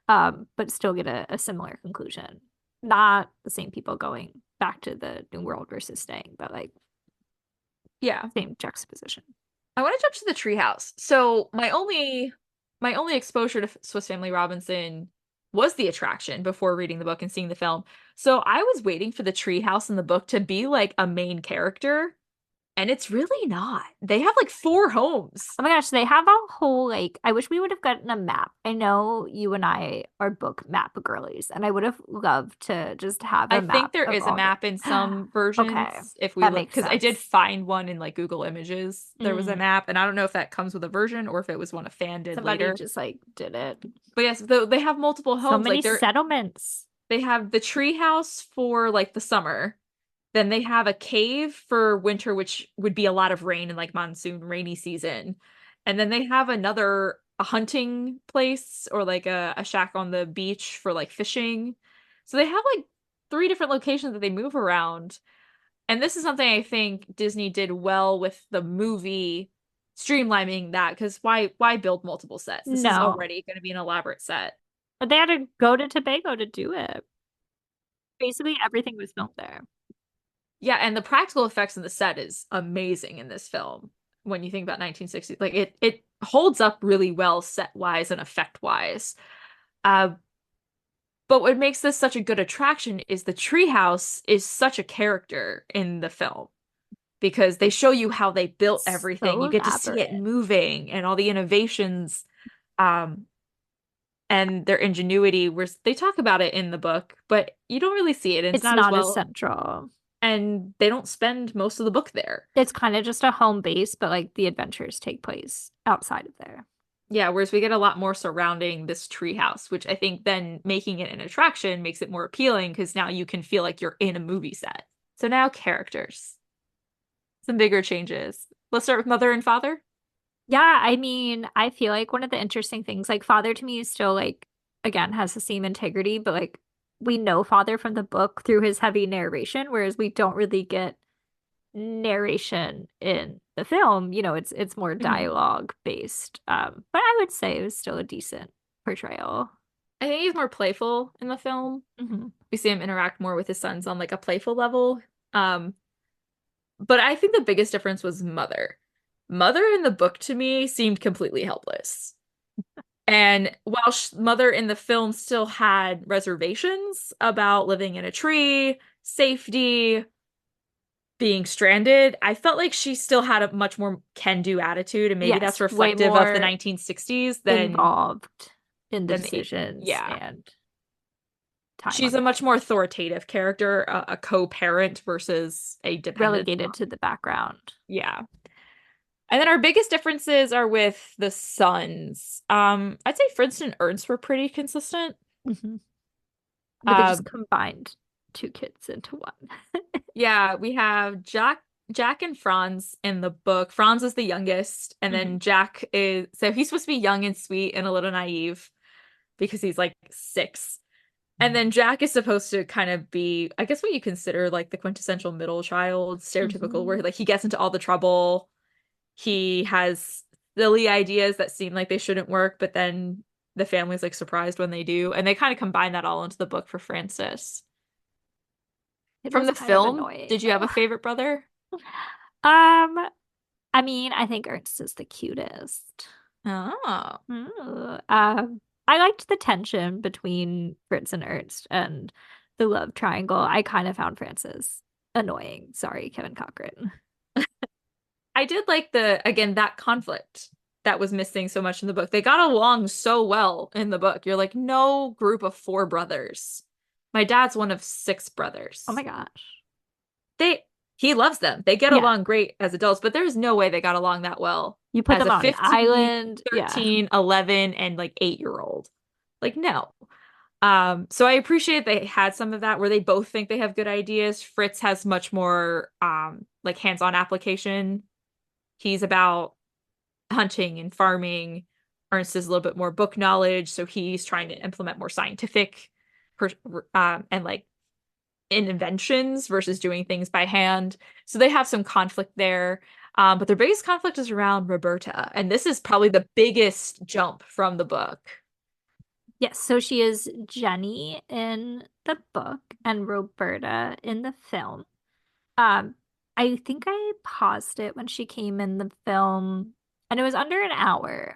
but still get a similar conclusion. Not the same people going back to the New World versus staying, but like, same juxtaposition. I want to jump to the treehouse. So my only exposure to Swiss Family Robinson was the attraction before reading the book and seeing the film. So I was waiting for the treehouse in the book to be like a main character, and it's really not. They have like 4 homes. Oh my gosh, they have a whole, like, I wish we would have gotten a map. I know you and I are book map girlies, and I would have loved to just have a map. I think there is a map in some versions. Okay, if we look, because I did find one in like Google Images. There was a map, and I don't know if that comes with a version or if it was one a fan did Somebody later. just like did it. But yes, they have multiple homes. So many settlements. They have the treehouse for like the summer. Then they have a cave for winter, which would be a lot of rain and like monsoon rainy season. And then they have a hunting place or like a shack on the beach for like fishing. So they have like 3 different locations that they move around. And this is something I think Disney did well with the movie, streamlining that, because why build multiple sets? This is already going to be an elaborate set. But they had to go to Tobago to do it. Basically, everything was filmed there. Yeah, and the practical effects in the set is amazing in this film. When you think about 1960s, like it holds up really well set-wise and effect-wise. But what makes this such a good attraction is the treehouse is such a character in the film, because they show you how they built everything. You get to see it moving and all the innovations, and their ingenuity. Where they talk about it in the book, but you don't really see it. And it's not as central. And they don't spend most of the book there. It's kind of just a home base, but like the adventures take place outside of there. Yeah, whereas we get a lot more surrounding this treehouse, which I think then making it an attraction makes it more appealing, because now you can feel like you're in a movie set. So now characters. Some bigger changes. Let's start with Mother and Father. Yeah, I mean, I feel like one of the interesting things, like Father to me is still like, again, has the same integrity, but like we know Father from the book through his heavy narration, whereas we don't really get narration in the film. It's more dialogue based. But I would say it was still a decent portrayal. I think he's more playful in the film. We see him interact more with his sons on like a playful level. But I think the biggest difference was Mother. Mother in the book to me seemed completely helpless. And while Mother in the film still had reservations about living in a tree, safety, being stranded, I felt like she still had a much more can-do attitude, and maybe that's Yes, way reflective of the more 1960s than involved in the than the decisions yeah. and time She's on a the much more authoritative character, a co-parent versus a dependent relegated mom. to the background. Yeah. And then our biggest differences are with the sons. I'd say Fritz and Ernst were pretty consistent. But they just combined two kids into one. Yeah, we have Jack and Franz in the book. Franz is the youngest, and then Jack is so he's supposed to be young and sweet and a little naive because he's like 6. And then Jack is supposed to kind of be, I guess, what you consider like the quintessential middle child, stereotypical, where like he gets into all the trouble. He has silly ideas that seem like they shouldn't work, but then the family's like surprised when they do. And they kind of combine that all into the book for Francis. It From was the kind of film, annoying, did you have a though. favorite brother? I mean, I think Ernst is the cutest. Oh. I liked the tension between Fritz and Ernst and the love triangle. I kind of found Francis annoying. Sorry, Kevin Cochran. I did like again, that conflict that was missing so much in the book. They got along so well in the book. You're like, no group of 4 brothers. My dad's one of 6 brothers. Oh my gosh. He loves them. They get Yeah. along great as adults, but there's no way they got along that well. You put as them a on an 15, island. 13, 11, and like 8-year-old. Like, no. So I appreciate they had some of that where they both think they have good ideas. Fritz has much more like hands-on application. He's about hunting and farming. Ernst is a little bit more book knowledge, so he's trying to implement more scientific and like inventions versus doing things by hand. So they have some conflict there. But their biggest conflict is around Roberta, and this is probably the biggest jump from the book. Yes, so she is Jenny in the book and Roberta in the film. I think I paused it when she came in the film, and it was under an hour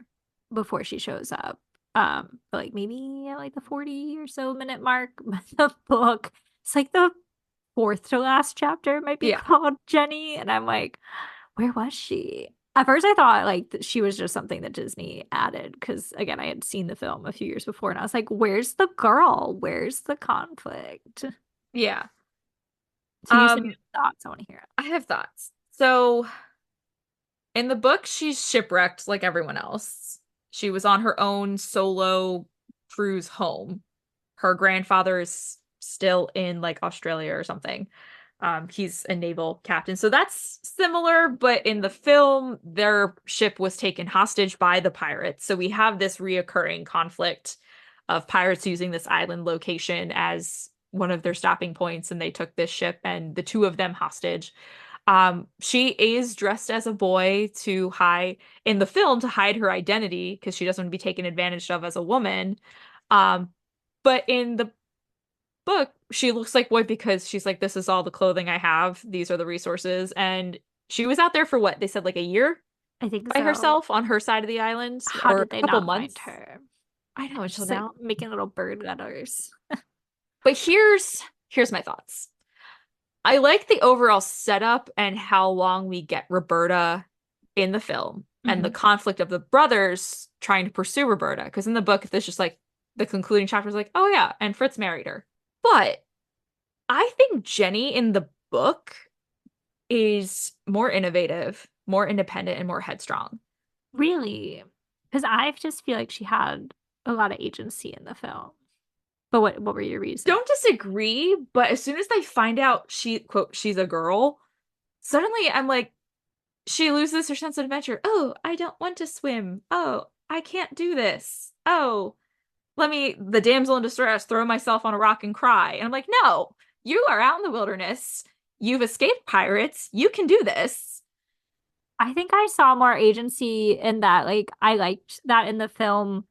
before she shows up. But like maybe at like the 40 or so minute mark. But the book, it's like the 4th to last chapter might be called Jenny, and I'm like, where was she? At first, I thought like she was just something that Disney added because, again, I had seen the film a few years before, and I was like, "Where's the girl? Where's the conflict?" Yeah. So you said you have thoughts. I want to hear it. I have thoughts. So in the book, she's shipwrecked like everyone else. She was on her own solo cruise home. Her grandfather is still in like Australia or something. He's a naval captain. So that's similar, but in the film, their ship was taken hostage by the pirates. So we have this reoccurring conflict of pirates using this island location as one of their stopping points, and they took this ship and the 2 of them hostage. She is dressed as a boy to hide in the film to hide her identity because she doesn't want to be taken advantage of as a woman. But in the book, she looks like boy because she's like, this is all the clothing I have. These are the resources. And she was out there for what? They said like a year? I think by so. herself on her side of the island. How or did they a couple not months. find her? I know until She's now. like making little bird letters. But here's my thoughts. I like the overall setup and how long we get Roberta in the film and the conflict of the brothers trying to pursue Roberta. Because in the book, there's just like the concluding chapter is like, oh yeah, and Fritz married her. But I think Jenny in the book is more innovative, more independent, and more headstrong. Really? Because I just feel like she had a lot of agency in the film. But what were your reasons? Don't disagree, but as soon as they find out she's a girl, suddenly I'm like, she loses her sense of adventure. Oh, I don't want to swim. Oh, I can't do this. Oh, the damsel in distress, throw myself on a rock and cry. And I'm like, no, you are out in the wilderness. You've escaped pirates. You can do this. I think I saw more agency in that. Like, I liked that in the film.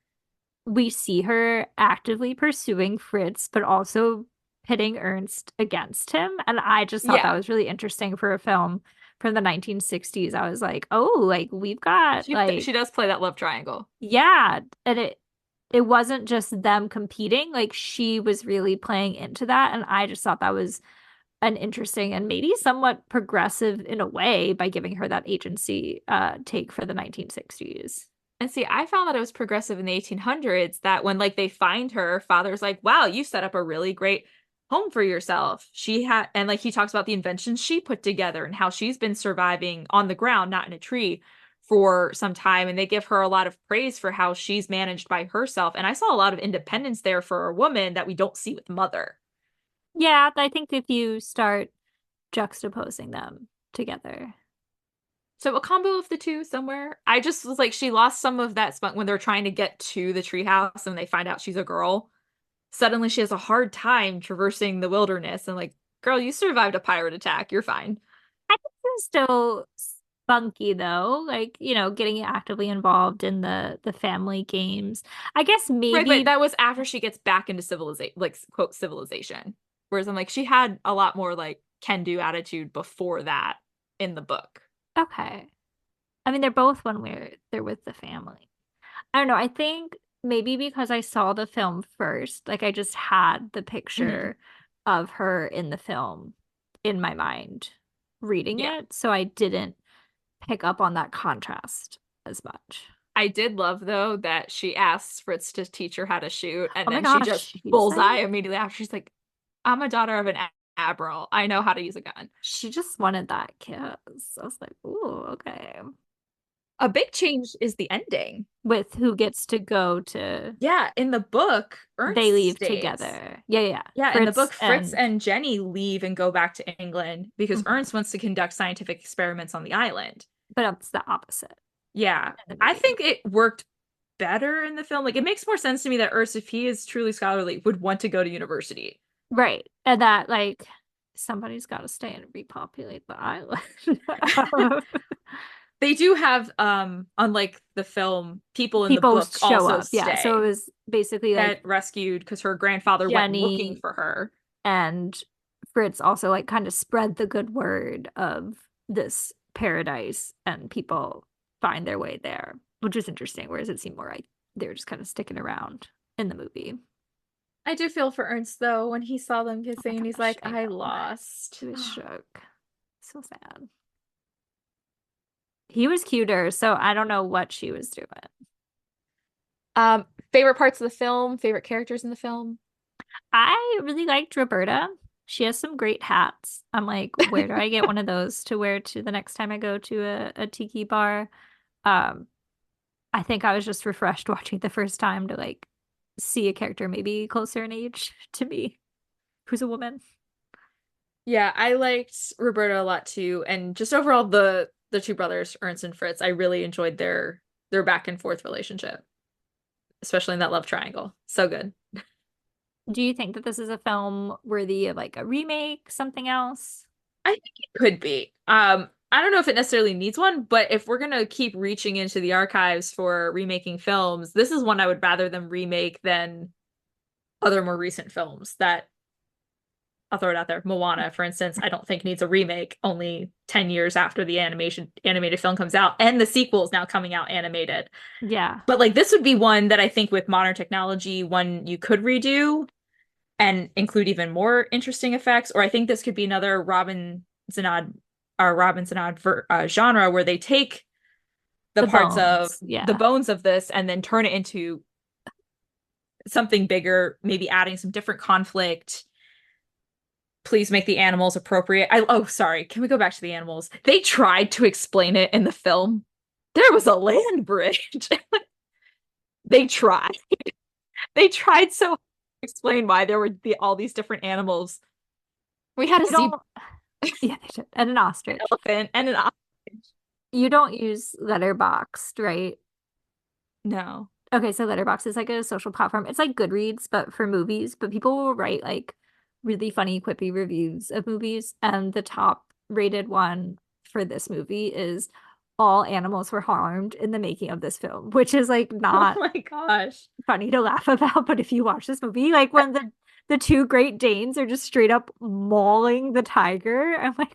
We see her actively pursuing Fritz, but also pitting Ernst against him. And I just thought that was really interesting for a film from the 1960s. I was like, oh, like we've got she does play that love triangle. Yeah. And it wasn't just them competing, like she was really playing into that. And I just thought that was an interesting and maybe somewhat progressive in a way by giving her that agency take for the 1960s. And see, I found that it was progressive in the 1800s that when like they find her, father's like, wow, you set up a really great home for yourself. She had, and like he talks about the inventions she put together and how she's been surviving on the ground, not in a tree, for some time. And they give her a lot of praise for how she's managed by herself. And I saw a lot of independence there for a woman that we don't see with Mother. Yeah, I think if you start juxtaposing them together. So a combo of the two somewhere. I just was like, she lost some of that spunk when they're trying to get to the treehouse and they find out she's a girl. Suddenly she has a hard time traversing the wilderness and like, girl, you survived a pirate attack. You're fine. I think she's still spunky though, like, getting actively involved in the family games. I guess Right, but maybe that was after she gets back into civilization, like quote civilization. Whereas I'm like, she had a lot more like can-do attitude before that in the book. okay. I mean, they're both when they're with the family. I don't know. I think maybe because I saw the film first, like I just had the picture of her in the film in my mind reading Yeah. it, so I didn't pick up on that contrast as much. I did love though that she asks Fritz to teach her how to shoot, and Oh my then she gosh, just she bullseye said immediately after. She's like, I'm a daughter of an admiral. I know how to use a gun. she just wanted that kiss. I was like, ooh, okay. A big change is the ending. With who gets to go to Yeah, in the book, they Ernst leave stays. together. Yeah, yeah. Yeah, in the book, Fritz and and Jenny leave and go back to England because Mhm. Ernst wants to conduct scientific experiments on the island. But it's the opposite Yeah, in the I movie. think it worked better in the film. Like, it makes more sense to me that Ernst, if he is truly scholarly, would want to go to university. Right. And that like somebody's got to stay and repopulate the island. They do have, unlike the film, people in the People book show also up. Yeah. So it stay. was basically like Get rescued because her grandfather went looking Jenny for her. and Fritz also like kind of spread the good word of this paradise and people find their way there, which is interesting. Whereas it seemed more like they're just kind of sticking around in the movie. I do feel for Ernst though when he saw them Oh kissing my and he's gosh, like, I I know. lost. He was shook. So sad. He was cuter, so I don't know what she was doing. Favorite parts of the film, favorite characters in the film. I really liked Roberta. She has some great hats. I'm like, where do I get one of those to wear to the next time I go to a tiki bar? Um, I think I was just refreshed watching it the first time to like see a character maybe closer in age to me, who's a woman. Yeah, I liked Roberta a lot too, and just overall the two brothers, Ernst and Fritz, I really enjoyed their back and forth relationship, especially in that love triangle. So good. Do you think that this is a film worthy of like a remake, something else? I think it could be. I don't know if it necessarily needs one, but if we're gonna keep reaching into the archives for remaking films, this is one I would rather them remake than other more recent films that I'll throw it out there. Moana, for instance, I don't think needs a remake only 10 years after the animated film comes out, and the sequel is now coming out animated. Yeah. But like this would be one that I think with modern technology, one you could redo and include even more interesting effects. Or I think this could be another Robinson genre where they take the parts of yeah. the bones of this and then turn it into something bigger, maybe adding some different conflict. Please make the animals appropriate. Sorry. Can we go back to the animals? They tried to explain it in the film. There was a land bridge. They tried. They tried so hard to explain why there were all these different animals. We had a zebra, yeah, they did. And an ostrich. an elephant, and an ostrich. You don't use Letterboxd, right? No. Okay, so Letterboxd is like a social platform. It's like Goodreads, but for movies. But people will write like really funny, quippy reviews of movies. And the top rated one for this movie is all animals were harmed in the making of this film, which is like not Oh my gosh. funny to laugh about. But if you watch this movie, like when the two Great Danes are just straight up mauling the tiger, I'm like,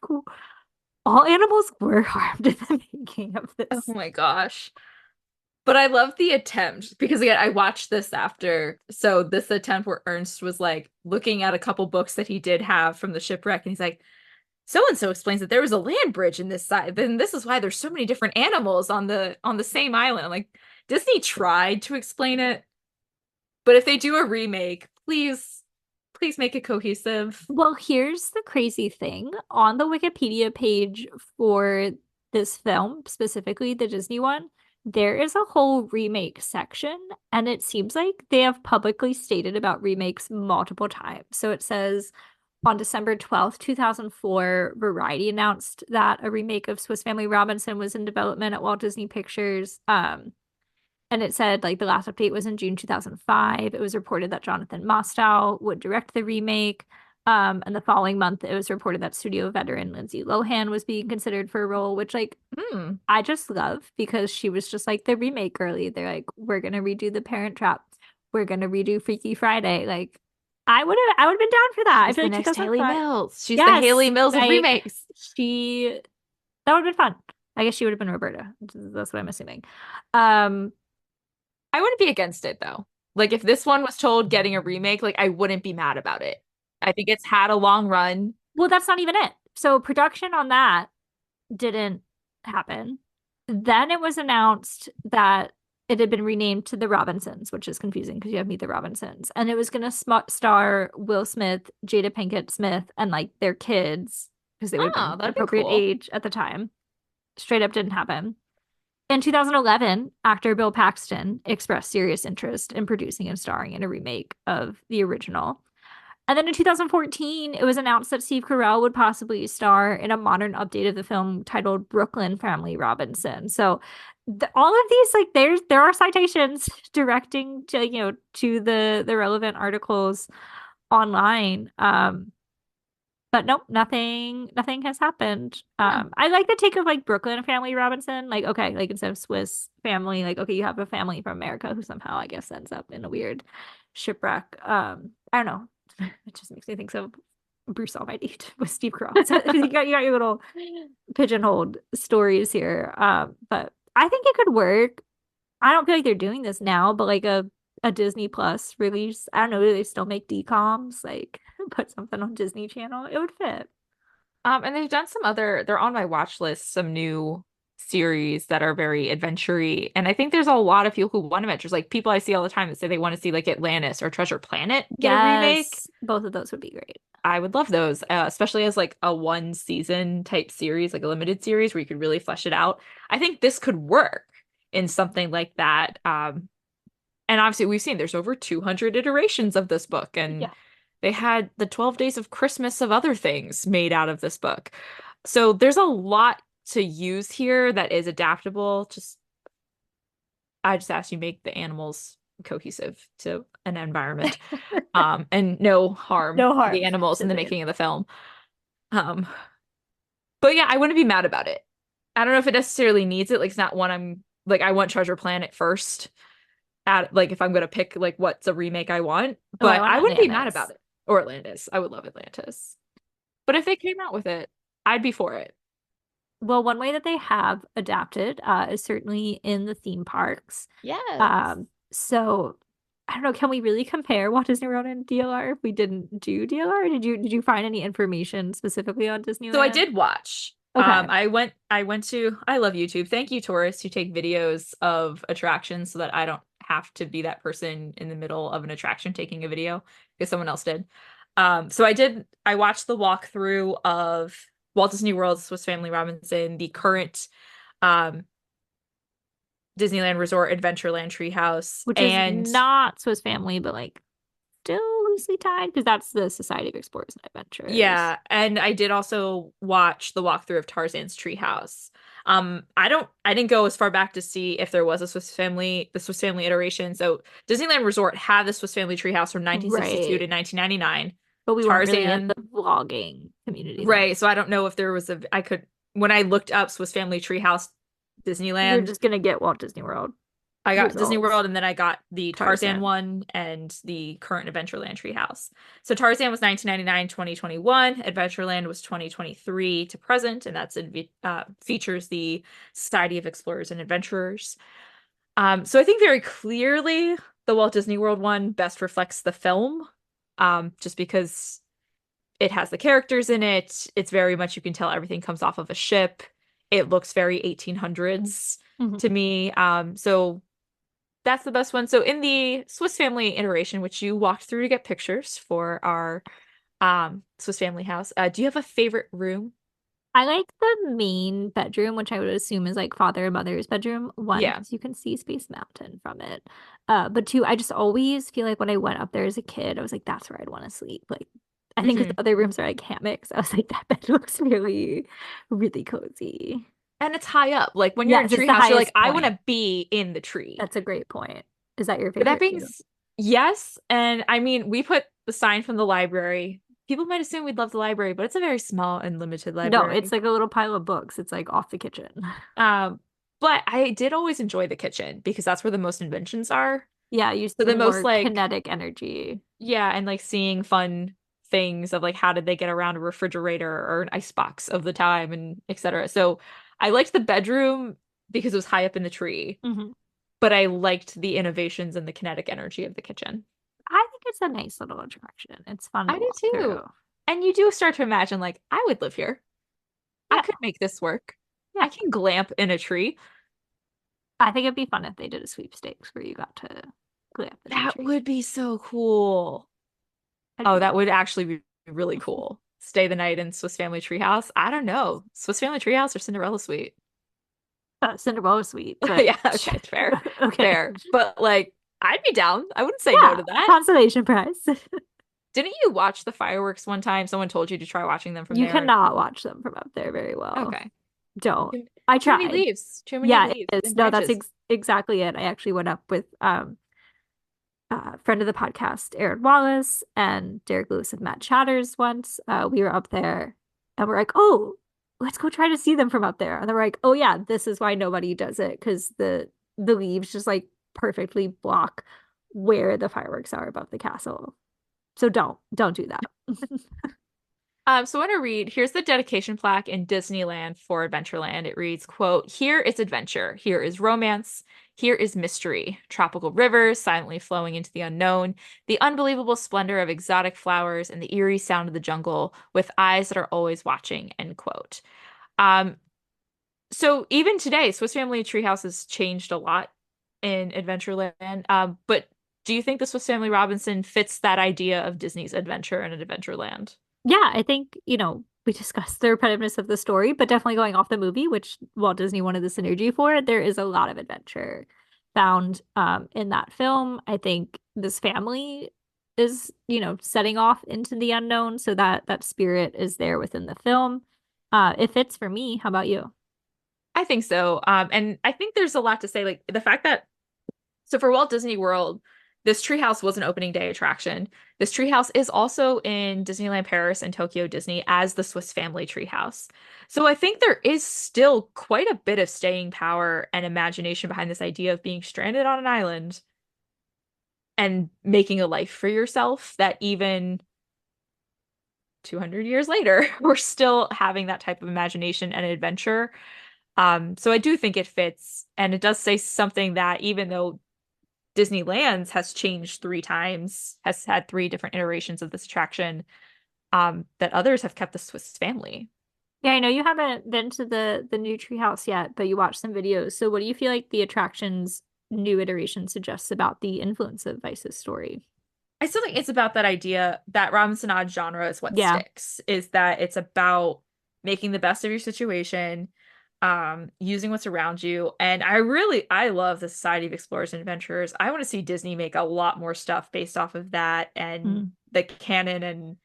all animals were harmed in the making of Oh this. my gosh. But I love the attempt because again, I watched this after. So this attempt where Ernst was like looking at a couple books that he did have from the shipwreck, and he's like, so and so explains that there was a land bridge in this side. Then this is why there's so many different animals on the same island. I'm like, Disney tried to explain it, but if they do a remake, please make it cohesive. Well, here's the crazy thing. On the Wikipedia page for this film, specifically the Disney one, there is a whole remake section, and it seems like they have publicly stated about remakes multiple times. So it says on December 12th, 2004, Variety announced that a remake of Swiss Family Robinson was in development at Walt Disney Pictures. And it said like the last update was in June 2005. It was reported that Jonathan Mostow would direct the remake. And the following month, it was reported that studio veteran Lindsay Lohan was being considered for a role, which like I just love because she was just like the remake girly. They're like, we're gonna redo The Parent Trap, we're gonna redo Freaky Friday. Like, I would have been down for that. She's I feel the like next Haley 2005. Mills. She's the Yes, Haley Mills of remakes. That would have been fun. I guess she would have been Roberta. That's what I'm assuming. I wouldn't be against it though. Like if this one was told getting a remake, like I wouldn't be mad about it. I think it's had a long run. Well, that's not even it. So production on that didn't happen. Then it was announced that it had been renamed to The Robinsons, which is confusing because you have Meet the Robinsons. And it was going to star Will Smith, Jada Pinkett Smith, and like their kids because they would have been appropriate age at the time. Straight up didn't happen. In 2011, actor Bill Paxton expressed serious interest in producing and starring in a remake of the original. And then in 2014, it was announced that Steve Carell would possibly star in a modern update of the film titled Brooklyn Family Robinson. So all of these, like, there are citations directing to the relevant articles online. But nope, nothing has happened. I like the take of like Brooklyn Family Robinson. Like, okay, like instead of Swiss family, like, okay, you have a family from America who somehow, I guess, ends up in a weird shipwreck. I don't know. It just makes me think of Bruce Almighty with Steve Carell. So you got your little pigeonholed stories here. But I think it could work. I don't feel like they're doing this now, but like a Disney Plus release. I don't know, do they still make DComs? Like put something on Disney Channel. It would fit. And they've done they're on my watch list, some new series that are very adventure-y. And I think there's a lot of people who want adventures. Like people I see all the time that say they want to see like Atlantis or Treasure Planet get a remake. Both of those would be great. I would love those, especially as like a one season type series, like a limited series where you could really flesh it out. I think this could work in something like that. And obviously we've seen there's over 200 iterations of this book, and they had the 12 Days of Christmas of other things made out of this book. So there's a lot to use here that is adaptable. I just ask you make the animals cohesive to an environment. And no harm to the animals in the making of the film. But yeah, I wouldn't be mad about it. I don't know if it necessarily needs it. Like it's not one I'm like, I want Treasure Planet first. Like if I'm gonna pick like what's a remake I want, but I wouldn't be mad about it. Or Atlantis. I would love Atlantis. But if they came out with it, I'd be for it. Well, one way that they have adapted is certainly in the theme parks. Yes. So I don't know, can we really compare Walt Disney World and DLR if we didn't do DLR? Did you find any information specifically on Disneyland? So I did watch. Okay. I went to I love YouTube. Thank you, tourists who take videos of attractions so that I don't have to be that person in the middle of an attraction taking a video because someone else did. So I watched the walkthrough of Walt Disney World, Swiss Family Robinson, the current Disneyland Resort Adventureland Treehouse, which is not Swiss Family, but like still loosely tied because that's the Society of Explorers and Adventurers. Yeah, and I did also watch the walkthrough of Tarzan's Treehouse. I didn't go as far back to see if there was the Swiss Family iteration. So Disneyland Resort had the Swiss Family Treehouse from 1962 to 1999. But we weren't really in the vlogging community. Right, so I don't know if there was when I looked up Swiss Family Treehouse Disneyland. You're just gonna get Walt Disney World. I got Disney World, and then I got the Tarzan one and the current Adventureland Treehouse. So Tarzan was 1999, 2021. Adventureland was 2023 to present, and features the Society of Explorers and Adventurers. So I think very clearly the Walt Disney World one best reflects the film, just because it has the characters in it. It's very much, you can tell everything comes off of a ship. It looks very 1800s Mhm. to me. So that's the best one. So in the Swiss Family iteration, which you walked through to get pictures for our Swiss Family house, do you have a favorite room? I like the main bedroom, which I would assume is like father and mother's bedroom. One, Yeah. because you can see Space Mountain from it. But two, I just always feel like when I went up there as a kid, I was like, that's where I'd want to sleep. Like, I think 'cause Hmm. the other rooms are like hammocks. I was like, that bed looks really, really cozy. And it's high up. Like when you're in Yes, it's the treehouse, you're like, highest I want point. to be in the tree. That's a great point. Is that your But that favorite being, too? yes, and I mean, we put the sign from the library. People might assume we'd love the library, but it's a very small and limited No, it's library. like a little pile of books. It's like off the kitchen. Um, but I did always enjoy the kitchen because that's where the most inventions are. Yeah, you So the the most more like, kinetic energy. yeah, and like seeing fun things of like how did they get around a refrigerator or an ice box of the time and etc. So I liked the bedroom because it was high up in the tree, Mhm. but I liked the innovations and the kinetic energy of the kitchen. I think it's a nice little attraction. It's fun I to do walk too. through. And you do start to imagine, like, I would live here. I Yeah, could make this work. yeah. I can glamp in a tree. I think it'd be fun if they did a sweepstakes where you got to glamp in the That tree. would be so cool. I'd Oh, be that down. would actually be really cool. Stay the night in Swiss Family Treehouse. I don't know. Swiss Family Treehouse or Cinderella Suite? Cinderella Suite, but Yeah, okay, fair. okay. Fair. But like, I'd be down. I wouldn't say no Yeah, to that. consolation prize. Didn't you watch the fireworks one time? Someone told you to try watching them from You there. cannot watch them from up there very well. Okay. Don't. Too I too many tried. leaves. Too many Yeah, it leaves is. and No, that's branches. exactly it. I actually went up with friend of the podcast, Aaron Wallace, and Derek Lewis and Matt Chatters once. We were up there and we're like, oh, let's go try to see them from up there. And then we're like, oh yeah, this is why nobody does it because the leaves just like perfectly block where the fireworks are above the castle. So don't do that. So I want to read, here's the dedication plaque in Disneyland for Adventureland. It reads, quote, "Here is adventure. Here is romance. Here is mystery. Tropical rivers silently flowing into the unknown. The unbelievable splendor of exotic flowers and the eerie sound of the jungle with eyes that are always watching," end quote. Um, so even today, Swiss Family Treehouse has changed a lot in Adventureland. But do you think the Swiss Family Robinson fits that idea of Disney's adventure and Adventureland? Yeah, I think, we discussed the repetitiveness of the story, but definitely going off the movie, which Walt Disney wanted the synergy for, there is a lot of adventure found in that film. I think this family is, setting off into the unknown, so that spirit is there within the film. It fits for me. How about you? I think so. And I think there's a lot to say, like the fact that, so for Walt Disney World, this treehouse was an opening day attraction. This treehouse is also in Disneyland Paris and Tokyo Disney as the Swiss Family Treehouse. So I think there is still quite a bit of staying power and imagination behind this idea of being stranded on an island and making a life for yourself that even 200 years later, we're still having that type of imagination and adventure. So I do think it fits, and it does say something that even though Disneyland's has changed 3 times, has had 3 different iterations of this attraction, that others have kept the Swiss Family. Yeah, I know you haven't been to the new treehouse yet, but you watched some videos. So what do you feel like the attraction's new iteration suggests about the influence of Vice's story? I still think it's about that idea that Robinson Odd genre is what Yeah. sticks, is that it's about making the best of your situation, using what's around you. And I love the Society of Explorers and Adventurers. I want to see Disney make a lot more stuff based off of that and Mm. the canon and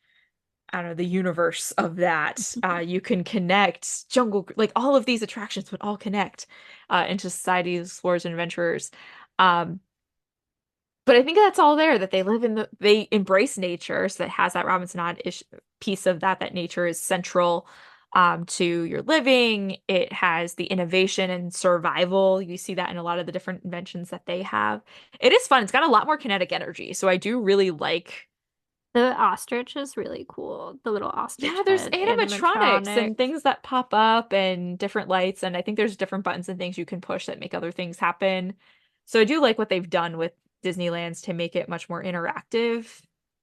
I don't know, the universe of that. You can connect like all of these attractions would all connect into Society of Explorers and Adventurers. Um, but I think that's all there, that they embrace nature, so that has that Robinson Odd-ish piece of that nature is central to your living. It has the innovation and survival. You see that in a lot of the different inventions that they have. It is fun. It's got a lot more kinetic energy. So I do really like, The ostrich is really cool. The little ostrich yeah, there's head animatronics animatronic. and things that pop up and different lights. And I think there's different buttons and things you can push that make other things happen. So I do like what they've done with Disneyland's to make it much more interactive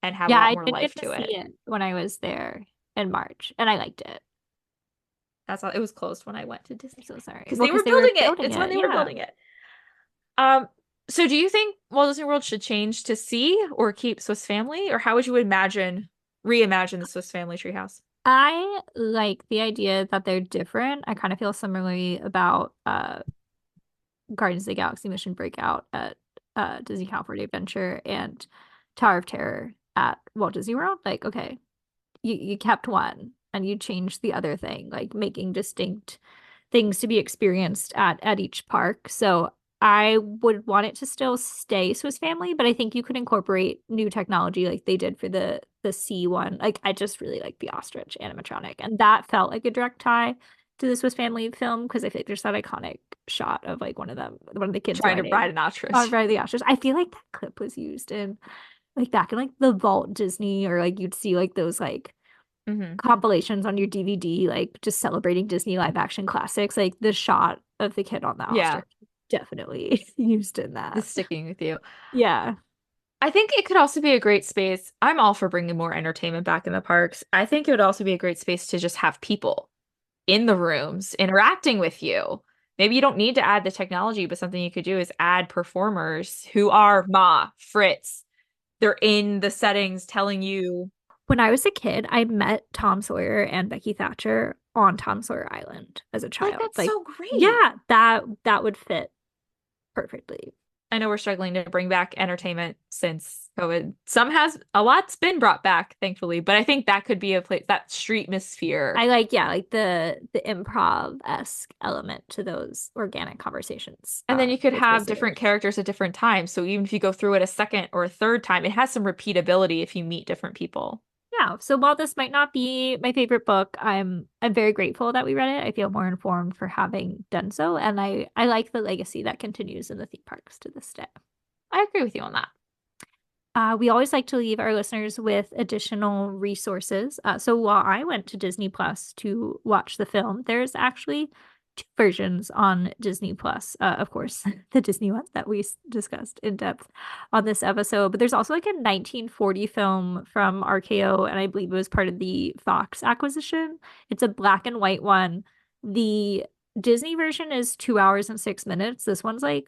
and have a Yeah, lot I more did life get to to see it. it when I was there in March, and I liked it. That's all. It was closed when I went to Disney. So sorry. Because Well, they were because they were building it. building It's when it. they were Yeah. building it. So do you think Walt Disney World should change to see or keep Swiss Family? Or how would you reimagine the Swiss Family treehouse? I like the idea that they're different. I kind of feel similarly about Guardians of the Galaxy Mission Breakout at Disney California Adventure and Tower of Terror at Walt Disney World. Like, okay, you kept one and you changed the other thing, like making distinct things to be experienced at each park. So I would want it to still stay Swiss Family, but I think you could incorporate new technology like they did for the sea one. Like I just really like the ostrich animatronic, and that felt like a direct tie to the Swiss Family film because I feel like there's that iconic shot of like one of the kids Trying to ride an ostrich. ride the ostrich. I feel like that clip was used in like back in like the Vault Disney, or like you'd see like those like compilations on your DVD, like just celebrating Disney live action classics. Like the shot of the kid on the Yeah, ostrich definitely used in that. it's sticking with you. Yeah. I think it could also be a great space. I'm all for bringing more entertainment back in the parks. I think it would also be a great space to just have people in the rooms interacting with you. Maybe you don't need to add the technology, but something you could do is add performers who are Ma, Fritz. They're in the settings telling you. When I was a kid, I met Tom Sawyer and Becky Thatcher on Tom Sawyer Island as a Like, child. that's Like, so great. yeah, that would fit perfectly. I know we're struggling to bring back entertainment since COVID. A lot's been brought back, thankfully, but I think that could be a place, that street sphere. I like, yeah, like the improv-esque element to those organic conversations. And then you could with have visitors. different characters at different times. So even if you go through it a second or a third time, it has some repeatability if you meet different people. Yeah, so while this might not be my favorite book, I'm very grateful that we read it. I feel more informed for having done so, and I like the legacy that continues in the theme parks to this day. I agree with you on that. We always like to leave our listeners with additional resources. So while I went to Disney Plus to watch the film, there's actually two versions on Disney Plus. Of course, the Disney one that we discussed in depth on this episode, but there's also like a 1940 film from RKO, and I believe it was part of the Fox acquisition. It's a black and white one. The Disney version is 2 hours and 6 minutes. This one's like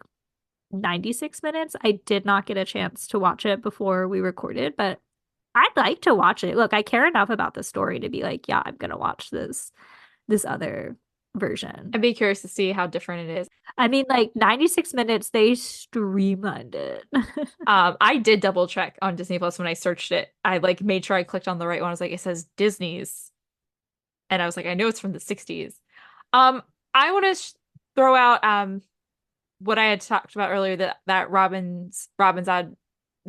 96 minutes. I did not get a chance to watch it before we recorded, but I'd like to watch it. Look, I care enough about the story to be like, yeah, I'm gonna watch this other version. I'd be curious to see how different it is. I mean, like 96 minutes, they streamlined it. I did double check on Disney Plus when I searched it. I like made sure I clicked on the right one. I was like, it says Disney's. And I was like, I know it's from the 60s. I want to throw out what I had talked about earlier, that Robin's odd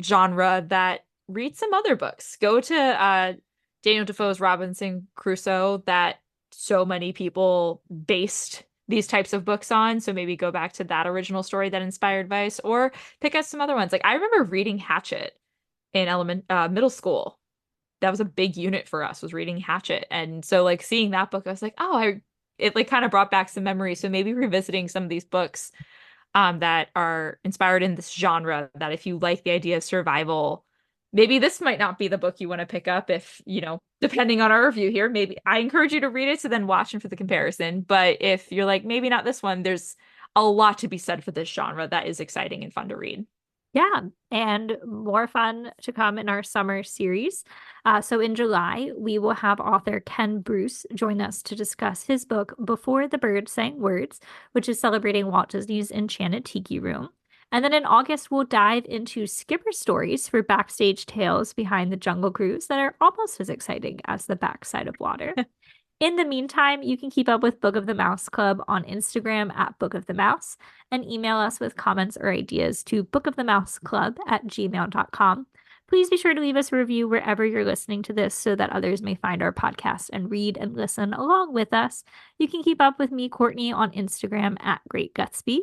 genre, that read some other books. Go to Daniel Defoe's Robinson Crusoe that so many people based these types of books on. So maybe go back to that original story that inspired Vice, or pick out some other ones. Like I remember reading Hatchet in middle school. That was a big unit for us, was reading Hatchet. And so like seeing that book, I was like, oh, it like kind of brought back some memories. So maybe revisiting some of these books that are inspired in this genre, that if you like the idea of survival, maybe this might not be the book you want to pick up if, depending on our review here, maybe I encourage you to read it to then watch it for the comparison. But if you're like, maybe not this one, there's a lot to be said for this genre that is exciting and fun to read. Yeah, and more fun to come in our summer series. So in July, we will have author Ken Bruce join us to discuss his book, Before the Birds Sang Words, which is celebrating Walt Disney's Enchanted Tiki Room. And then in August, we'll dive into Skipper stories for backstage tales behind the Jungle Cruise that are almost as exciting as the backside of water. In the meantime, you can keep up with Book of the Mouse Club on Instagram at Book of the Mouse, and email us with comments or ideas to bookofthemouseclub@gmail.com. Please be sure to leave us a review wherever you're listening to this so that others may find our podcast and read and listen along with us. You can keep up with me, Courtney, on Instagram at Great Gutsby.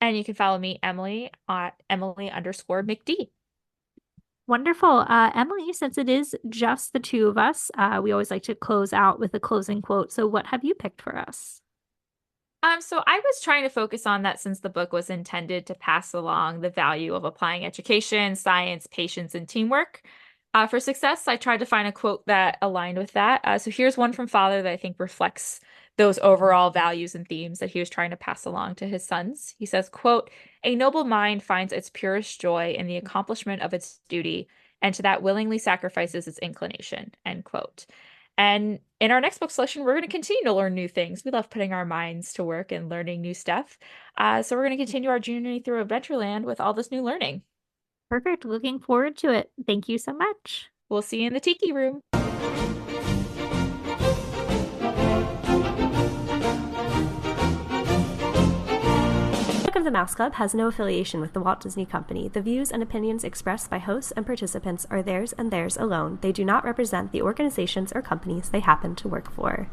And you can follow me, Emily, at Emily_McD. Wonderful. Emily, since it is just the two of us, we always like to close out with a closing quote. So what have you picked for us? So I was trying to focus on that since the book was intended to pass along the value of applying education, science, patience, and teamwork for success. I tried to find a quote that aligned with that. So here's one from Father that I think reflects those overall values and themes that he was trying to pass along to his sons. He says, quote, "A noble mind finds its purest joy in the accomplishment of its duty, and to that willingly sacrifices its inclination," end quote. And in our next book selection, we're going to continue to learn new things. We love putting our minds to work and learning new stuff. So we're going to continue our journey through Adventureland with all this new learning. Perfect. Looking forward to it. Thank you so much. We'll see you in the Tiki Room. Of the Mouse Club has no affiliation with the Walt Disney Company. The views and opinions expressed by hosts and participants are theirs and theirs alone. They do not represent the organizations or companies they happen to work for.